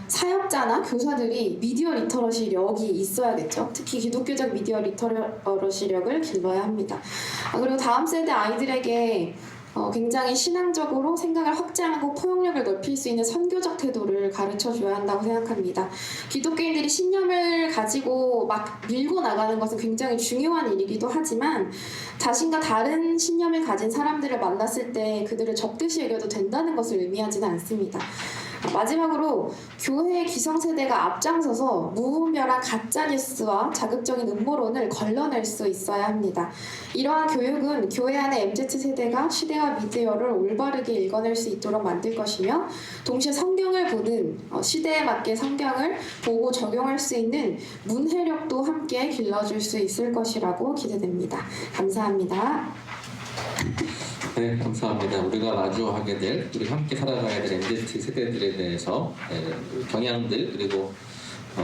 사역자나 교사들이 미디어 리터러시력이 있어야겠죠. 특히 기독교적 미디어 리터러시력을 길러야 합니다. 그리고 다음 세대 아이들에게 굉장히 신앙적으로 생각을 확장하고 포용력을 넓힐 수 있는 선교적 태도를 가르쳐줘야 한다고 생각합니다. 기독교인들이 신념을 가지고 막 밀고 나가는 것은 굉장히 중요한 일이기도 하지만 자신과 다른 신념을 가진 사람들을 만났을 때 그들을 적듯이 여겨도 된다는 것을 의미하지는 않습니다. 마지막으로 교회의 기성세대가 앞장서서 무분별한 가짜뉴스와 자극적인 음모론을 걸러낼 수 있어야 합니다. 이러한 교육은 교회 안의 MZ세대가 시대와 미디어를 올바르게 읽어낼 수 있도록 만들 것이며 동시에 성경을 보는 시대에 맞게 성경을 보고 적용할 수 있는 문해력도 함께 길러줄 수 있을 것이라고 기대됩니다. 감사합니다. 네, 감사합니다. 우리가 마주하게 될, 우리 함께 살아가야 될 MZ 세대들에 대해서 경향들 그리고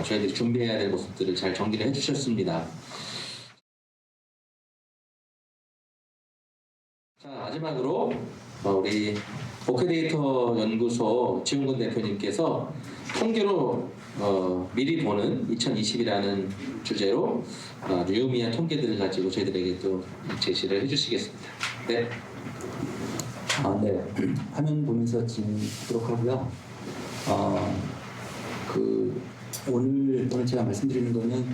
저희들이 준비해야 될 모습들을 잘 정리를 해주셨습니다. 자, 마지막으로 우리 오케데이터 연구소 지훈근 대표님께서 통계로 미리 보는 2020이라는 주제로 유의미한 통계들을 가지고 저희들에게 또 제시를 해주시겠습니다. 네. 네. 화면 보면서 진행하도록 하고요. 오늘 제가 말씀드리는 거는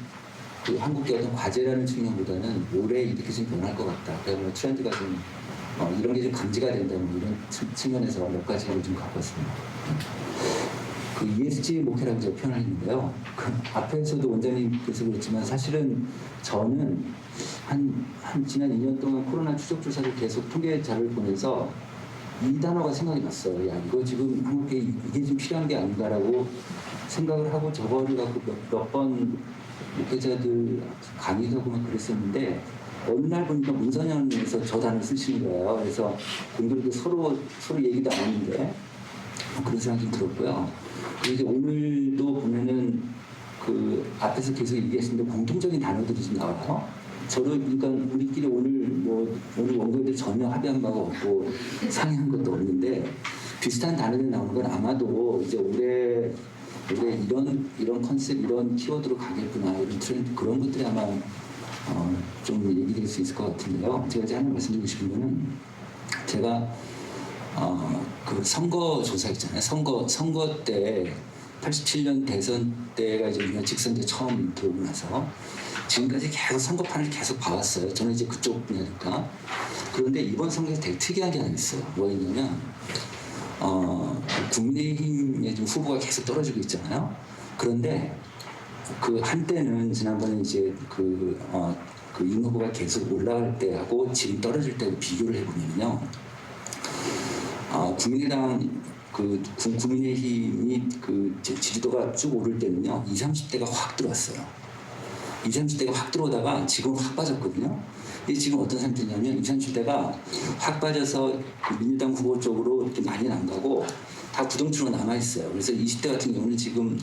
그 한국의 어떤 과제라는 측면보다는 올해 이렇게 좀 변할 것 같다. 그러면 트렌드가 좀 이런 게 좀 감지가 된다는 이런 측면에서 몇 가지를 좀 갖고 왔습니다. 그 ESG 목표라고 제가 표현을 했는데요. 그 앞에서도 원장님께서 그랬지만 사실은 저는 한 지난 2년 동안 코로나 추적 조사를 계속 통계 자료를 보면서 이 단어가 생각이 났어요. 야, 이거 지금 한국에 이게 좀 필요한 게 아닌가라고 생각을 하고 저거를 갖고 몇 번 목회자들 강의하고 막 그랬었는데 어느 날 보니까 문선현에서 저 단어를 쓰시는 거예요. 그래서 공교롭게 서로 얘기도 안 했는데 그런 생각이 좀 들었고요. 그리고 이제 오늘도 보면은 그 앞에서 계속 얘기하시는데 공통적인 단어들이 좀 나와요. 그러니까 우리끼리 오늘 원고들 전혀 합의한 바가 없고 상의한 것도 없는데 비슷한 단어들이 나오는 건 아마도 이제 올해 이런 컨셉, 이런 키워드로 가겠구나, 이런 트렌드, 그런 것들이 아마 좀 얘기될 수 있을 것 같은데요. 제가 이제 하나 말씀드리고 싶은 거는 제가 그 선거 조사 있잖아요. 선거 때 87년 대선 때가 이제 우리가 직선제 처음 들어오고 나서 지금까지 계속 선거판을 계속 봐왔어요. 저는 이제 그쪽 분야니까. 그런데 이번 선거에서 되게 특이한 게 하나 있어요. 뭐였냐면 국민의힘의 좀 후보가 계속 떨어지고 있잖아요. 그런데 그 한때는 지난번에 이제 윤 후보가 계속 올라갈 때하고 지금 떨어질 때하고 비교를 해보면요. 국민의힘이 그 지지도가 쭉 오를 때는요, 20, 30대가 확 들어왔어요. 20, 30대가 확 들어오다가 지금 확 빠졌거든요. 근데 지금 어떤 상태냐면 20, 30대가 확 빠져서 그 민주당 후보 쪽으로 이렇게 많이 안 가고 다 부동층으로 남아있어요. 그래서 20대 같은 경우는 지금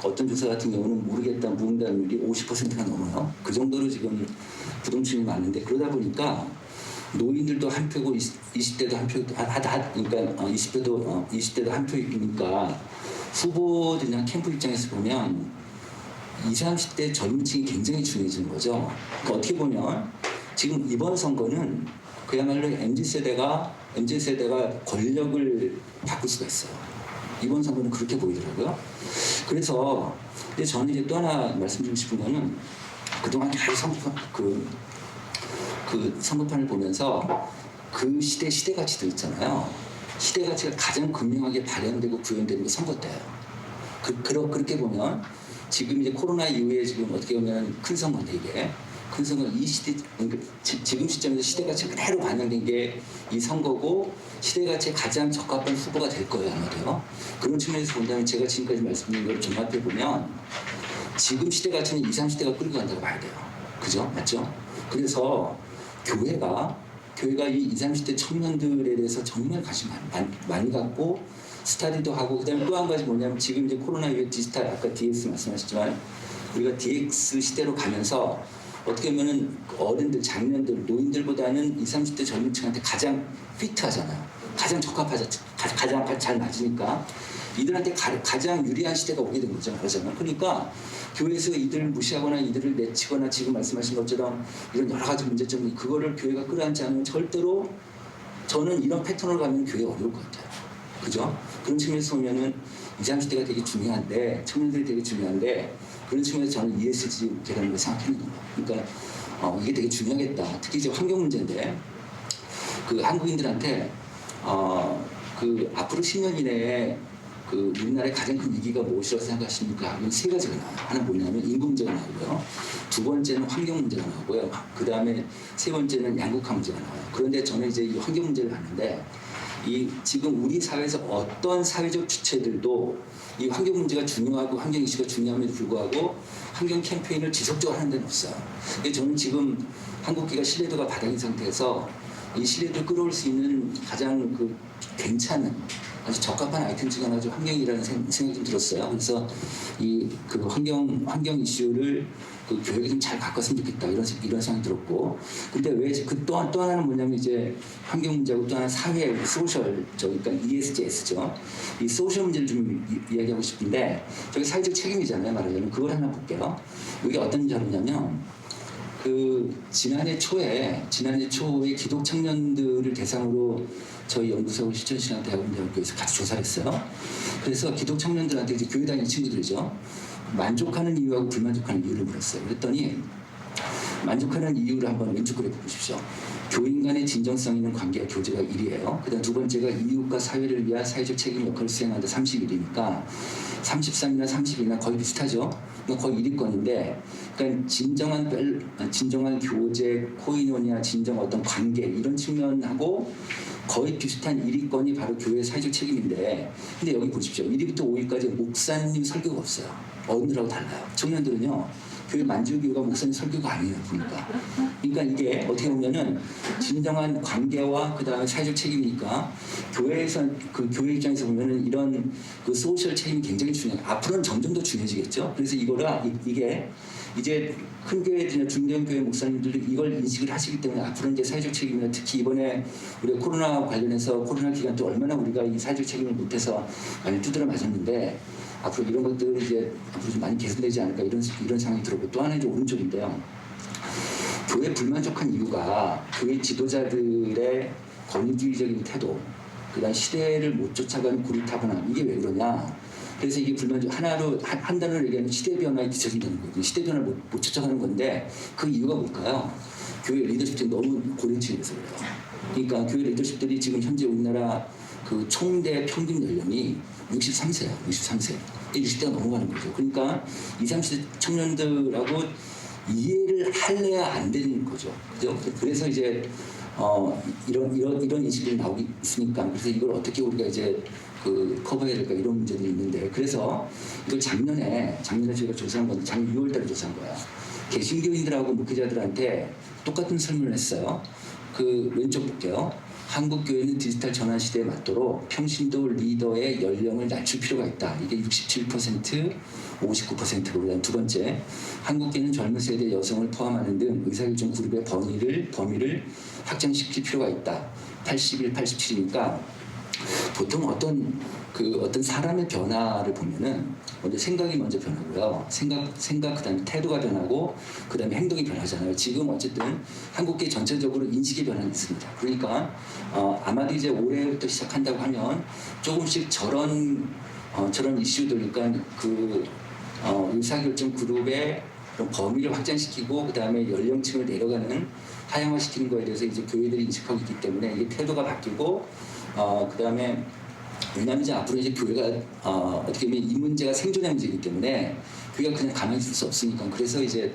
어떤 조사 같은 경우는 모르겠다 무응답률이 50%가 넘어요. 그 정도로 지금 부동층이 많은데 그러다 보니까 노인들도 한 표고 20대도 한 표, 그러니까 20대도 한 표이니까 후보들이나 캠프 입장에서 보면 20, 30대 젊은층이 굉장히 중요해지는 거죠. 그러니까 어떻게 보면 지금 이번 선거는 그야말로 MZ세대가 권력을 바꿀 수가 있어요. 이번 선거는 그렇게 보이더라고요. 그래서 저는 이제 또 하나 말씀드리고 싶은 거는 그동안 계속 선거판을 보면서 그 시대 가치도 있잖아요. 시대 가치가 가장 극명하게 발현되고 구현되는 게 선거 때예요. 그렇게 보면 지금 이제 코로나 이후에 지금 어떻게 보면 큰 선거인데 이게 큰 선거 이 시대 그러니까 지금 시점에서 시대 가치가 그대로 반영된 게 이 선거고 시대 가치에 가장 적합한 후보가 될 거예요 아마도요. 그런 측면에서 본다면 제가 지금까지 말씀드린 걸 종합해 보면 지금 시대 가치는 20, 30대가 끌고 간다고 봐야 돼요. 그죠? 맞죠? 그래서 교회가 이 20, 30대 청년들에 대해서 정말 관심 많이 갖고 스타디도 하고 그다음에 또 한 가지 뭐냐면 지금 이제 코로나 이후에 디지털 아까 DX 말씀하셨지만 우리가 DX 시대로 가면서 어떻게 보면은 어른들, 장년들, 노인들보다는 20, 30대 젊은층한테 가장 피트하잖아요. 가장 적합하죠. 가장 잘 맞으니까 이들한테 가장 유리한 시대가 오게 된 거죠. 그러니까 교회에서 이들을 무시하거나 이들을 내치거나 지금 말씀하신 것처럼 이런 여러 가지 문제점이 그거를 교회가 끌어안지 않으면 절대로 저는 이런 패턴을 가면 교회가 어려울 것 같아요. 그죠? 그런 측면에서 보면은 20, 30대가 되게 중요한데 청년들이 되게 중요한데 그런 측면에서 저는 ESG라는 걸 생각하는 거예요. 그러니까 이게 되게 중요하겠다. 특히 이제 환경 문제인데 그 한국인들한테 그 앞으로 10년 이내에 그 우리나라의 가장 큰 위기가 무엇이라고 생각하십니까? 하면 세 가지가 나와요. 하나 뭐냐면 인구 문제가 나오고요. 두 번째는 환경 문제가 나오고요. 그 다음에 세 번째는 양극화 문제가 나와요. 그런데 저는 이제 이 환경 문제를 봤는데 지금 우리 사회에서 어떤 사회적 주체들도 이 환경 문제가 중요하고 환경 이슈가 중요함에도 불구하고 환경 캠페인을 지속적으로 하는 데는 없어요. 저는 지금 한국기가 신뢰도가 바닥인 상태에서 이 신뢰도를 끌어올 수 있는 가장 괜찮은 아주 적합한 아이템 중 하나가 환경이라는 생각이 좀 들었어요. 그래서 그 환경 이슈를 그 교육에 좀 잘 바꿨으면 좋겠다 이런 생각이 들었고, 근데 왜 또 하나는 뭐냐면 이제 환경 문제하고 또 하나 사회 소셜 그러니까 ESGS죠. 이 소셜 문제를 좀 이야기하고 싶은데 저기 사회적 책임이잖아요. 말하자면 그걸 하나 볼게요. 이게 어떤 자료냐면 지난해 초에 기독 청년들을 대상으로 저희 연구소 실천신앙대학원대학교에서 같이 조사를 했어요. 그래서 기독 청년들한테 이제 교회 다니는 친구들이죠. 만족하는 이유하고 불만족하는 이유를 물었어요. 그랬더니 만족하는 이유를 한번 왼쪽 그래프 보십시오. 교인 간의 진정성 있는 관계와 교제가 1위예요. 그다음 두 번째가 이웃과 사회를 위한 사회적 책임 역할을 수행한다 31위니까 33이나 32나 거의 비슷하죠. 거의 1위권인데, 그러니까 진정한 교제, 코이노니아, 진정 어떤 관계 이런 측면하고 거의 비슷한 1위권이 바로 교회의 사회적 책임인데, 근데 여기 보십시오. 1위부터 5위까지 목사님 설교가 없어요. 어른들하고 달라요. 청년들은요 교회 만지고 교회가 목사님 설교가 아니에요, 보니까. 그러니까 이게 어떻게 보면은 진정한 관계와 그 다음에 사회적 책임이니까 교회에서 그 교회 입장에서 보면은 이런 그 소셜 책임이 굉장히 중요해요. 앞으로는 점점 더 중요해지겠죠. 그래서 이게 이제 큰 교회들이나 중견교회 목사님들도 이걸 인식을 하시기 때문에 앞으로 이제 사회적 책임이나 특히 이번에 우리가 코로나 관련해서 코로나 기간 때 얼마나 우리가 이 사회적 책임을 못해서 많이 두드려 맞았는데 앞으로 이런 것들이 이제 앞으로 좀 많이 개선되지 않을까 이런 생각이 들었고 또 하나 이제 오른쪽인데요. 교회 불만족한 이유가 교회 지도자들의 권위주의적인 태도, 그다음 시대를 못 쫓아가는 고리타분함 이게 왜 그러냐? 그래서 이게 불만족 하나로 한 단어로 얘기하면 시대 변화에 뒤처진다는 거거든요. 시대 변화를 못 쫓아가는 건데 그 이유가 뭘까요? 교회 리더십들이 너무 고령층이라서 그래요. 그러니까 교회 리더십들이 지금 현재 우리나라 그 총대 평균 연령이 63세예요. 63세. 60대가 넘어가는 거죠. 그러니까 20, 30대 청년들하고 이해를 할래야 안 되는 거죠. 그죠? 그래서 이제 이런 인식들이 나오기 있으니까 그래서 이걸 어떻게 우리가 이제 그 커버해야 될까 이런 문제들이 있는데 그래서 이걸 작년에 저희가 조사한 건데 작년 6월달에 조사한 거야. 개신교인들하고 목회자들한테 똑같은 설문을 했어요. 그 왼쪽 볼게요. 한국 교회는 디지털 전환 시대에 맞도록 평신도 리더의 연령을 낮출 필요가 있다. 이게 67%, 59%로 그다음 두 번째, 한국 교회는 젊은 세대 여성을 포함하는 등 의사결정 그룹의 범위를 확장시킬 필요가 있다. 81, 87이니까 보통 어떤 사람의 변화를 보면은 먼저 생각이 먼저 변하고요. 생각 그다음에 태도가 변하고 그다음에 행동이 변하잖아요. 지금 어쨌든 한국계 전체적으로 인식의 변화는 있습니다. 그러니까 아마도 이제 올해부터 시작한다고 하면 조금씩 저런 이슈들 그러니까 의사결정 그룹의 그런 범위를 확장시키고 그다음에 연령층을 내려가는 하향화시키는 거에 대해서 이제 교회들이 인식하고 있기 때문에 이게 태도가 바뀌고 그다음에 왜냐하면 이제 앞으로 이제 교회가 어떻게 보면 이 문제가 생존의 문제이기 때문에 교회가 그냥 가만히 있을 수 없으니까 그래서 이제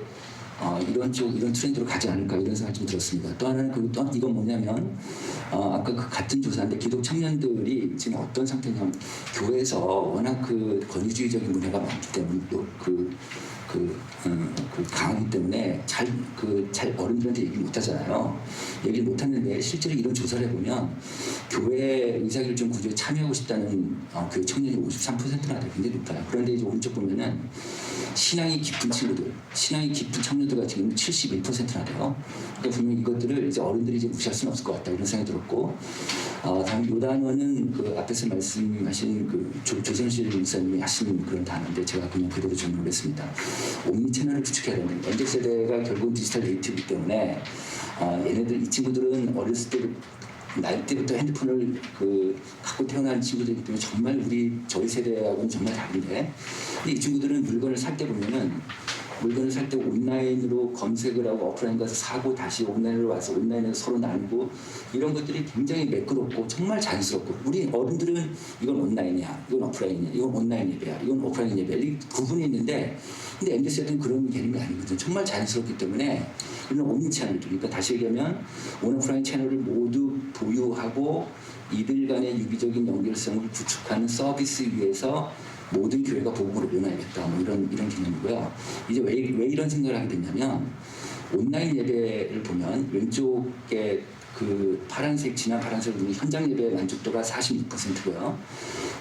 이런 트렌드로 가지 않을까 이런 생각이 좀 들었습니다. 또 하나는 또 이건 뭐냐면 아까 그 같은 조사인데 기독 청년들이 지금 어떤 상태냐면 교회에서 워낙 그 권위주의적인 문화가 많기 때문에 또 그 강하기 때문에 잘 어른들한테 얘기 못 하잖아요. 얘기를 못 하는데 실제로 이런 조사를 해보면 교회 의사결정 구조에 참여하고 싶다는 교회 청년이 53%나 돼요. 굉장히 높아요. 그런데 이제 오른쪽 보면은 신앙이 깊은 청년들과 지금 71%나 돼요. 그러니까 분명 이것들을 이제 어른들이 이제 무시할 수는 없을 것 같다 이런 생각이 들었고, 다음 요 단어는 그 앞에서 말씀하신 그 조선실 목사님이 하신 그런 단어인데 제가 그냥 그대로 정리를 했습니다. 옴니 채널을 구축해야 되는 MZ 세대가 결국 디지털 네이티브이기 때문에 얘네들 이 친구들은 어렸을 때 나이 때부터 핸드폰을 갖고 태어난 친구들이기 때문에 정말 저희 세대하고는 정말 다른데, 근데 이 친구들은 물건을 살 때 보면은 물건을 살 때 온라인으로 검색을 하고 오프라인 가서 사고 다시 온라인으로 와서 온라인에서 서로 나누고 이런 것들이 굉장히 매끄럽고 정말 자연스럽고, 우리 어른들은 이건 온라인이야, 이건 오프라인이야, 이건 온라인 예배야, 이건 오프라인 예배야, 이 구분이 있는데, 근데 MZ세대는 그런 개념이 아니거든요. 정말 자연스럽기 때문에 이런 옴니 채널, 그러니까 다시 얘기하면 온오프라인 채널을 모두 보유하고 이들 간의 유기적인 연결성을 구축하는 서비스 위에서 모든 교회가 복음을 올려놔야겠다, 뭐 이런 개념이고요. 이제 왜 이런 생각을 하게 됐냐면, 온라인 예배를 보면 왼쪽에 그 진한 파란색을 보면 현장 예배의 만족도가 46%고요.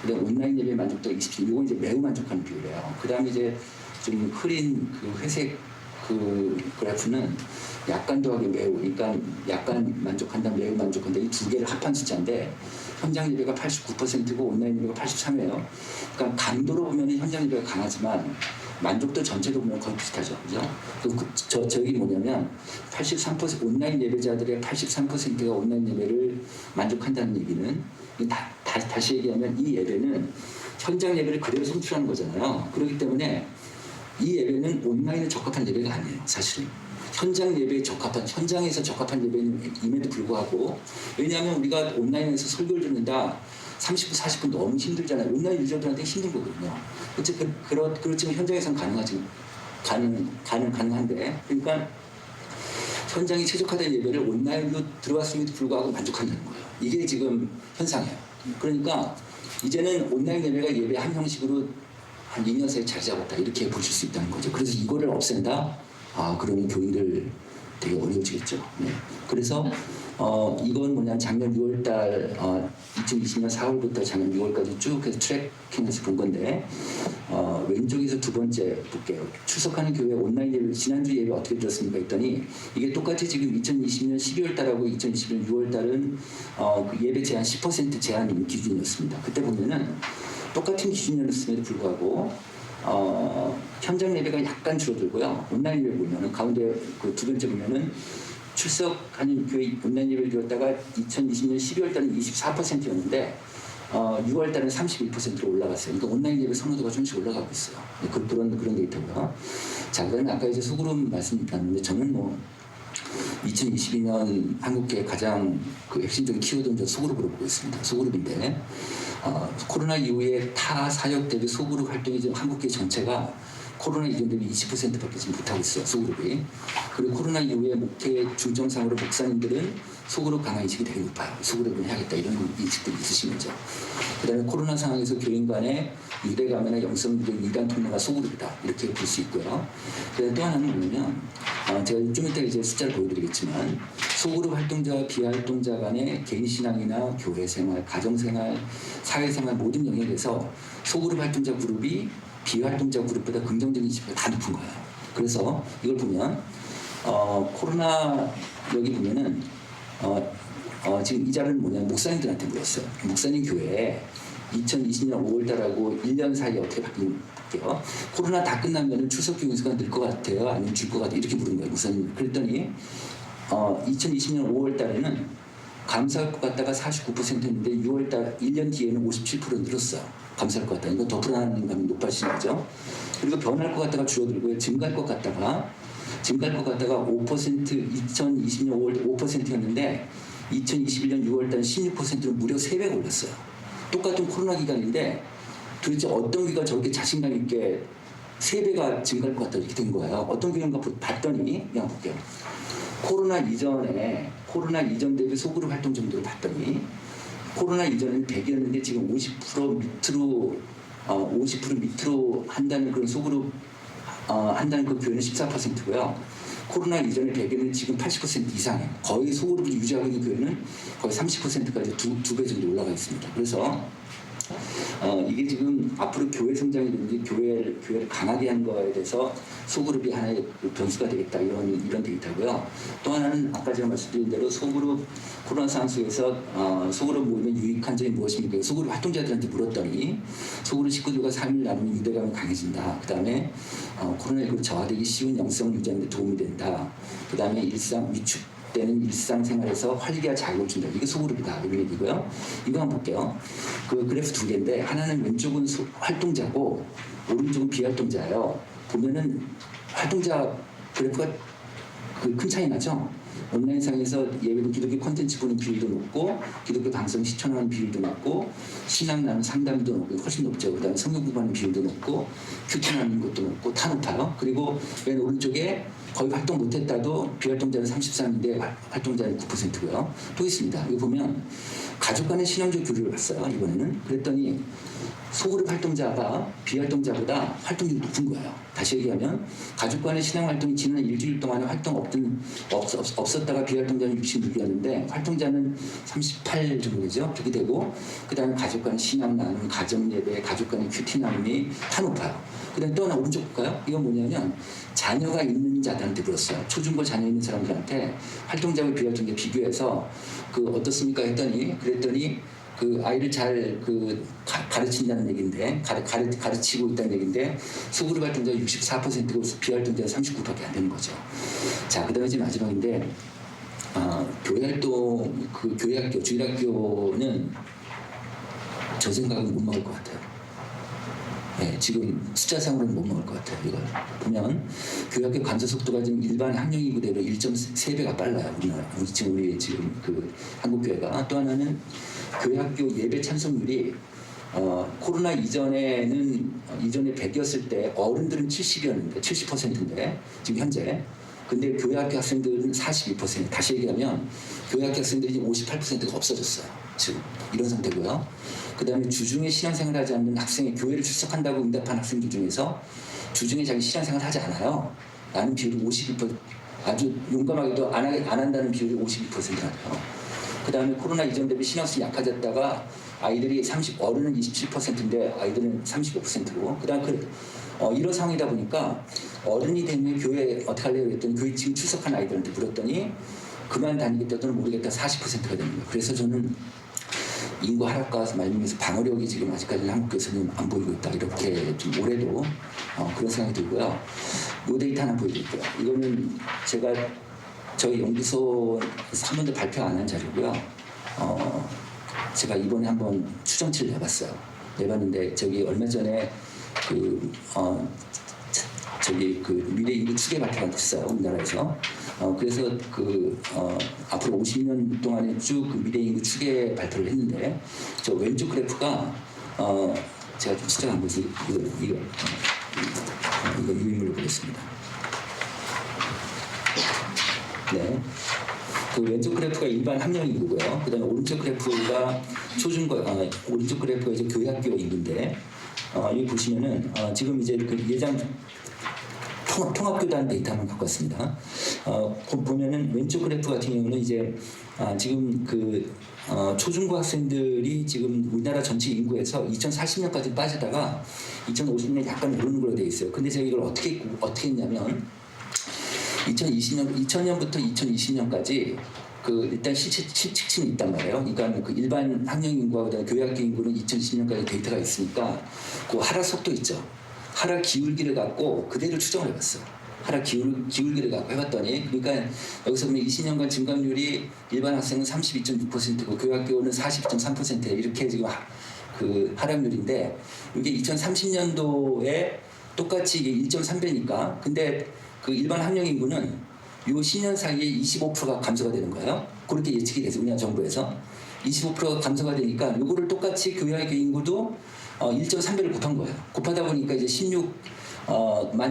그다음 온라인 예배의 만족도가 27%. 이건 이제 매우 만족하는 비율이에요. 그다음에 이제 좀 흐린 그 회색 그 그래프는 약간 더하기 매우, 그러니까 약간 만족한다, 매우 만족한다, 이 두 개를 합한 숫자인데, 현장 예배가 89%고 온라인 예배가 83%예요. 그러니까 강도로 보면 현장 예배가 강하지만 만족도 전체로 보면 거의 비슷하죠, 그죠? 저기 뭐냐면 83% 온라인 예배자들의 83%가 온라인 예배를 만족한다는 얘기는, 다시 얘기하면 이 예배는 현장 예배를 그대로 송출하는 거잖아요. 그렇기 때문에 이 예배는 온라인에 적합한 예배가 아니에요, 사실은. 현장에서 적합한 예배임에도 불구하고, 왜냐하면 우리가 온라인에서 설교를 듣는다 30분, 40분 너무 힘들잖아요. 온라인 유저들한테 힘든 거거든요. 그렇지만 현장에서는 가능한데, 그러니까 현장이 최적화된 예배를 온라인으로 들어왔음에도 불구하고 만족한다는 거예요. 이게 지금 현상이에요. 그러니까 이제는 온라인 예배가 예배 한 형식으로 한 2년 사이에 자리 잡았다 이렇게 보실 수 있다는 거죠. 그래서 이거를 없앤다? 그러면 교육을 되게 어려워지겠죠. 네. 그래서 이건 뭐냐면 작년 6월달 2020년 4월부터 작년 6월까지 쭉 해서 트래킹해서 본 건데 왼쪽에서 두 번째 볼게요. 출석하는 교회 온라인 예배 지난주 예배 어떻게 들었습니까 했더니 이게 똑같이 지금 2020년 12월달하고 2021년 6월달은 그 예배 제한 10% 제한 기준이었습니다. 그때 보면은 똑같은 기준이었음에도 불구하고 현장 예배가 약간 줄어들고요. 온라인 예배 보면은 가운데 그 두 번째 보면은 출석하는 교회 온라인 예배를 드렸다가 2020년 12월 달은 24%였는데 6월 달은 31%로 올라갔어요. 그러니까 온라인 예배 선호도가 조금씩 올라가고 있어요. 그런 데이터고요. 자, 그다음에 아까 이제 소그룹 말씀드렸는데 저는 뭐 2022년 한국계의 가장 그 핵심적인 키워드는 저 소그룹으로 보고 있습니다. 소그룹인데 코로나 이후에 타 사역 대비 소그룹 활동이 지금 한국계 전체가 코로나 이전 대비 20%밖에 지금 못하고 있어요. 소그룹이. 그리고 코로나 이후에 목회 중점상으로 목사님들은 소그룹 강화 인식이 되게 높아요. 소그룹은 해야겠다 이런 인식들이 있으신 거죠. 그다음에 코로나 상황에서 교인 간의 유대감이나 영성들의 이단 통로가 소그룹이다 이렇게 볼 수 있고요. 그다음에 또 하나는 뭐냐면 제가 좀 이따 이제 숫자를 보여드리겠지만 소그룹 활동자와 비활동자 간의 개인 신앙이나 교회 생활, 가정 생활, 사회 생활 모든 영역에서 소그룹 활동자 그룹이 비활동자 그룹보다 긍정적인 지표가 다 높은 거예요. 그래서 이걸 보면 코로나 여기 보면은 지금 이 자료는 뭐냐면 목사님들한테 물었어요. 목사님 교회에 2020년 5월달하고 1년 사이에 어떻게 바뀔게요? 코로나 다 끝나면 출석 교인 수가 늘 것 같아요? 아니면 줄 것 같아요? 이렇게 물은 거예요. 목사님. 그랬더니 2020년 5월달에는 감사할 것 같다가 49%였는데 6월달 1년 뒤에는 57% 늘었어요. 감사할 것 같다. 이거 더 불안한 감이 높아지신 거죠. 그리고 변할 것 같다가 줄어들고요. 증가할 것 같다가 5% 2020년 5월 5%였는데 2021년 6월달 16%로 무려 3배가 올랐어요. 똑같은 코로나 기간인데 도대체 어떤 교회가 저렇게 자신감 있게 3배가 증가할 것 같다 이렇게 된 거예요. 어떤 교회인가 봤더니 그냥 볼게요. 코로나 이전 대비 소그룹 활동 정도를 봤더니 코로나 이전에는 100이었는데 지금 50% 밑으로 한다는 그런 소그룹 한다는 그 교회는 14%고요. 코로나 이전에 100에는 지금 80% 이상이에요. 거의 소그룹을 유지하고 있는 교회는 거의 30%까지 두 배 정도 올라가 있습니다. 그래서 이게 지금 앞으로 교회 성장이든지 교회를 강하게 하는 거에 대해서 소그룹이 하나의 변수가 되겠다 이런 데이터고요. 또 하나는 아까 제가 말씀드린 대로 소그룹 코로나 상황 속에서 소그룹 모임의 유익한 점이 무엇입니까? 소그룹 활동자들한테 물었더니 소그룹 식구들과 3일 나누면 유대감이 강해진다. 그 다음에 코로나19로 저하되기 쉬운 영성을 유지하는 데 도움이 된다. 그 다음에 위축되는 일상생활에서 활기와 자극을 준다. 이게 소그룹이다. 이런 얘기고요. 이거 한번 볼게요. 그 그래프 두 개인데 하나는 왼쪽은 활동자고 오른쪽은 비활동자예요. 보면은 활동자 그래프가 큰 차이 나죠? 온라인상에서 예배도 기독교 콘텐츠 보는 비율도 높고 기독교 방송 시청하는 비율도 높고 신앙 나누는 상담도 높고 훨씬 높죠. 그다음에 성경 공부하는 비율도 높고 큐티하는 것도 높고 다 높아요. 그리고 맨 오른쪽에 거의 활동 못했다도 비활동자는 33인데 활동자는 9%고요. 또 있습니다. 이거 보면 가족 간의 신앙적 교류를 봤어요. 이번에는 그랬더니 소그룹 활동자가 비활동자보다 활동률이 높은 거예요. 다시 얘기하면 가족 간의 신앙 활동이 지난 일주일 동안에 활동 없었다가 비활동자는 66이었는데 활동자는 38 정도 되죠. 그렇게 되고 그 다음에 가족 간의 신앙 나눔, 가정 예배, 가족 간의 큐티 나눔이 다 높아요. 그 다음에 또 하나 오른쪽 볼까요? 이건 뭐냐면 자녀가 있는 자들한테 물었어요. 초중고 자녀 있는 사람들한테 활동자와 비활동자 비교해서 어떻습니까 했더니 그랬더니 그 아이를 잘 가르친다는 얘기인데 가르치고 있다는 얘기인데 소그룹 활동자가 64%고 비활동자가 39%밖에 안 되는 거죠. 자, 그다음에 이제 마지막인데 교회 활동 교회학교 주일학교는 저 생각은 못 먹을 것 같아요. 네, 지금 숫자상으로는 못 먹을 것 같아요. 이걸 보면 교회학교 감소 속도가 지금 일반 학령인구대로 1.3배가 빨라요. 우리 지금 한국 교회가. 또 하나는 교회학교 예배 참석률이 코로나 이전에 100이었을 때 어른들은 70%인데 지금 현재 근데 교회학교 학생들은 42%. 다시 얘기하면 교회학교 학생들이 58%가 없어졌어요. 지금 이런 상태고요. 그 다음에 주중에 신앙생활을 하지 않는 학생이 교회를 출석한다고 응답한 학생들 중에서 주중에 자기 신앙생활을 하지 않아요 라는 비율이 52%, 아주 용감하게도 안 한다는 비율이 52%라요. 그 다음에 코로나 이전 대비 신앙성이 약해졌다가 아이들이 어른은 27%인데 아이들은 35%고, 그 다음 이런 상황이다 보니까 어른이 되면 교회 어떻게 하려고 했더니 교회 지금 출석한 아이들한테 물었더니 그만 다니겠다고는 모르겠다 40%가 되는 거예요. 그래서 저는 인구 하락과 말미암아서 방어력이 지금 아직까지는 한국에서는 안 보이고 있다, 이렇게 좀 올해도 그런 생각이 들고요. 이 데이터 하나 보여드릴게요. 이거는 제가 저희 연구소에서 한 번도 발표 안 한 자료고요. 제가 이번에 한번 추정치를 내봤는데 저기 얼마 전에 미래 인구 추계 발표가 됐어요, 우리나라에서. 그래서 앞으로 50년 동안에 쭉 그 미래 인구 추계 발표를 했는데, 저 왼쪽 그래프가 제가 좀 수정한 것이 이거 유인물을 보겠습니다. 네. 그 왼쪽 그래프가 일반 학령 인구고요. 그다음에 오른쪽 그래프가 오른쪽 그래프가 이제 교회학교 인구인데, 여기 보시면은 지금 이제 그 예장 통합교단 데이터 한번 갖고 왔습니다. 보면은 왼쪽 그래프 같은 경우는 이제 지금 초중고 학생들이 지금 우리나라 전체 인구에서 2040년까지 빠지다가 2050년에 약간 오르는 걸로 되어 있어요. 근데 제가 이걸 어떻게 했냐면 2000년부터 2020년까지 일단 실측층이 있단 말이에요. 그러니까 그 일반 학령 인구와 그다음에 교회학교 인구는 2020년까지 데이터가 있으니까 그 하락 속도 있죠. 하락 기울기를 갖고 그대로 추정을 해봤어요. 하락 기울기를 갖고 해봤더니, 그러니까 여기서 보면 20년간 증감률이 일반 학생은 32.6%고 교회학교는 40.3% 이렇게 지금 그 하락률인데, 이게 2030년도에 똑같이 이게 1.3배니까, 근데 그 일반 학령 인구는 요 10년 사이에 25%가 감소가 되는 거예요. 그렇게 예측이 돼서 우리나라 정부에서 25%가 감소가 되니까 요거를 똑같이 교회학교 인구도 1.3배를 곱한 거예요. 곱하다 보니까 이제 16만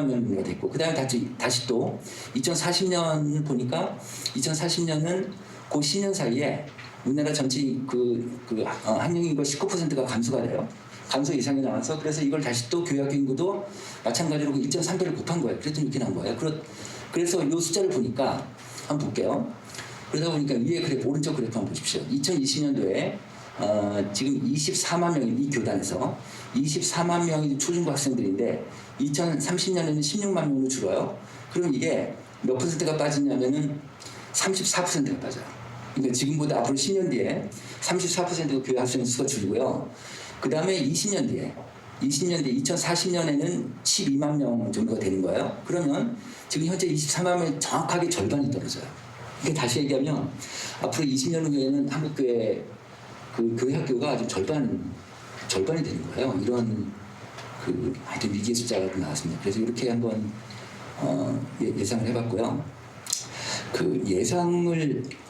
명이 됐고, 그 다음에 다시 또 2040년 보니까 2040년은 그 10년 사이에 우리나라 전체 학령 인구가 19%가 감소가 돼요. 감소 이상이 나와서, 그래서 이걸 다시 또 교회학교 인구도 마찬가지로 1.3배를 곱한 거예요. 그랬더니 이렇게 나온 거예요. 그래서 이 숫자를 보니까 한번 볼게요. 그러다 보니까 위에 그래프, 오른쪽 그래프 한번 보십시오. 2020년도에 지금 24만 명이 이 교단에서 24만 명이 초중고 학생들인데 2030년에는 16만 명으로 줄어요. 그럼 이게 몇 퍼센트가 빠지냐면은 34%가 빠져요. 그러니까 지금보다 앞으로 10년 뒤에 34%가 교회 학생 수가 줄고요. 그 다음에 20년 뒤에 2040년에는 12만 명 정도가 되는 거예요. 그러면 지금 현재 24만 명이 정확하게 절반이 떨어져요. 그러니까 다시 얘기하면 앞으로 20년 후에는 한국교회 교회 학교가 아주 절반이 되는 거예요. 이런 하여튼 위기의 숫자가 나왔습니다. 그래서 이렇게 한번 예상을 해봤고요.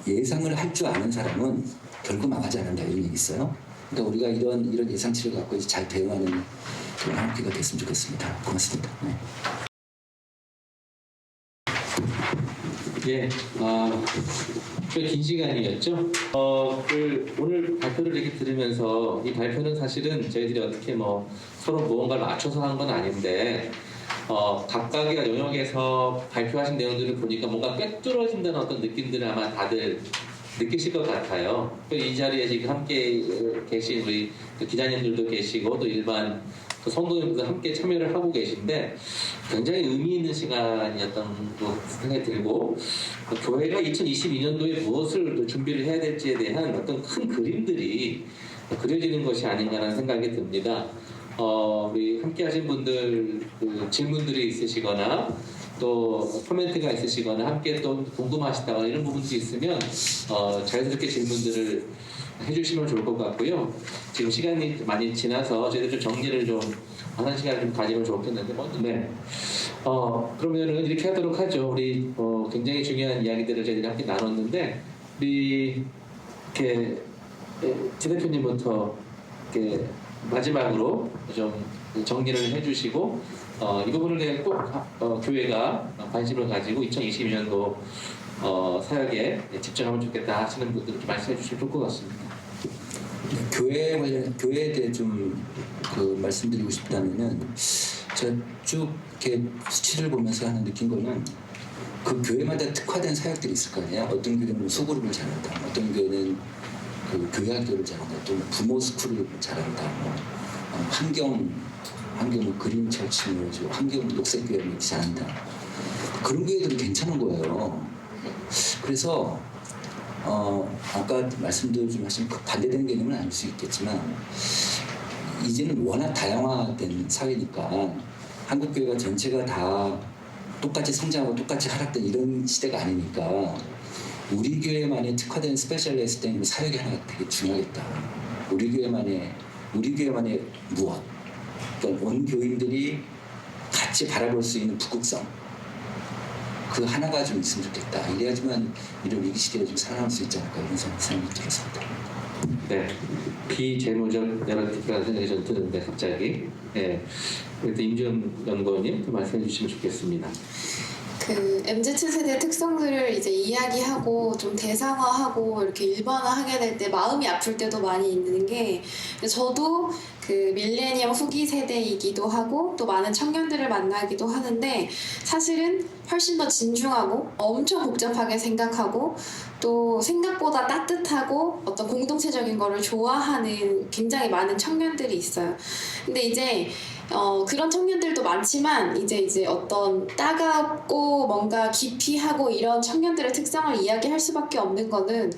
예상을 할 줄 아는 사람은 결국 망하지 않는다, 이런 얘기 있어요. 그러니까 우리가 이런 예상치를 갖고 이제 잘 대응하는 그런 한국교회가 됐으면 좋겠습니다. 고맙습니다. 네. 예, 꽤 긴 시간이었죠. 오늘 발표를 이렇게 들으면서, 이 발표는 사실은 저희들이 어떻게 서로 무언가를 맞춰서 한 건 아닌데, 각각의 영역에서 발표하신 내용들을 보니까 뭔가 꿰뚫어진다는 어떤 느낌들을 아마 다들 느끼실 것 같아요. 이 자리에 지금 함께 계신 우리 기자님들도 계시고, 또 일반 성도님들도 함께 참여를 하고 계신데, 굉장히 의미 있는 시간이었던 생각이 들고, 교회가 2022년도에 무엇을 준비를 해야 될지에 대한 어떤 큰 그림들이 그려지는 것이 아닌가라는 생각이 듭니다. 우리 함께 하신 분들 질문들이 있으시거나 또 코멘트가 있으시거나 함께 또 궁금하시다거나 이런 부분들이 있으면 자연스럽게 질문들을 해주시면 좋을 것 같고요. 지금 시간이 많이 지나서 저희들 좀 정리를 좀 하는 시간을 좀 가지면 좋겠는데, 네. 그러면은 이렇게 하도록 하죠. 우리 굉장히 중요한 이야기들을 저희들이 함께 나눴는데, 우리 이렇게 지 대표님부터 이렇게 마지막으로 좀 정리를 해주시고, 이 부분을 꼭 교회가 관심을 가지고 2022년도 사역에 집중하면 좋겠다 하시는 분들 좀 말씀해 주시면 좋을 것 같습니다. 교회에 대해 좀 그 말씀드리고 싶다면은 제가 쭉 이렇게 수치를 보면서 하는 느낀 거는 그 교회마다 특화된 사역들이 있을 거 아니에요. 어떤 교회는 소그룹을 잘한다, 어떤 교회는 그 교회 학교를 잘한다, 또 부모 스쿨을 잘한다, 환경 뭐 그린 철치 뭐 환경 녹색 교회 이렇게 잘한다. 그런 교회들이 괜찮은 거예요. 그래서 아까 말씀도 좀 하신 그 반대되는 개념은 아닐 수 있겠지만 이제는 워낙 다양화된 사회니까 한국 교회가 전체가 다 똑같이 성장하고 똑같이 하락된 이런 시대가 아니니까 우리 교회만의 특화된 스페셜리스트 된 사역이 하나가 되게 중요하겠다. 우리 교회만의 무엇? 그러니까 온 교인들이 같이 바라볼 수 있는 북극성. 그 하나가 좀 있으면 좋겠다. 이래야지만 이런 위기 시대에 좀 살아남을 수 있지 않을까 이런 생각이 들었습니다. 네, 비재무적 내러티브라는 생각이 좀 드는데 갑자기 그래도 임지연 연구원님 좀 말씀해 주시면 좋겠습니다. 그 MZ세대 특성들을 이제 이야기하고 좀 대상화하고 이렇게 일반화하게 될 때 마음이 아플 때도 많이 있는 게 저도 그 밀레니엄 후기 세대이기도 하고 또 많은 청년들을 만나기도 하는데 사실은 훨씬 더 진중하고 엄청 복잡하게 생각하고 또 생각보다 따뜻하고 어떤 공동체적인 거를 좋아하는 굉장히 많은 청년들이 있어요. 근데 이제 그런 청년들도 많지만 이제 어떤 따갑고 뭔가 기피하고 이런 청년들의 특성을 이야기할 수밖에 없는 거는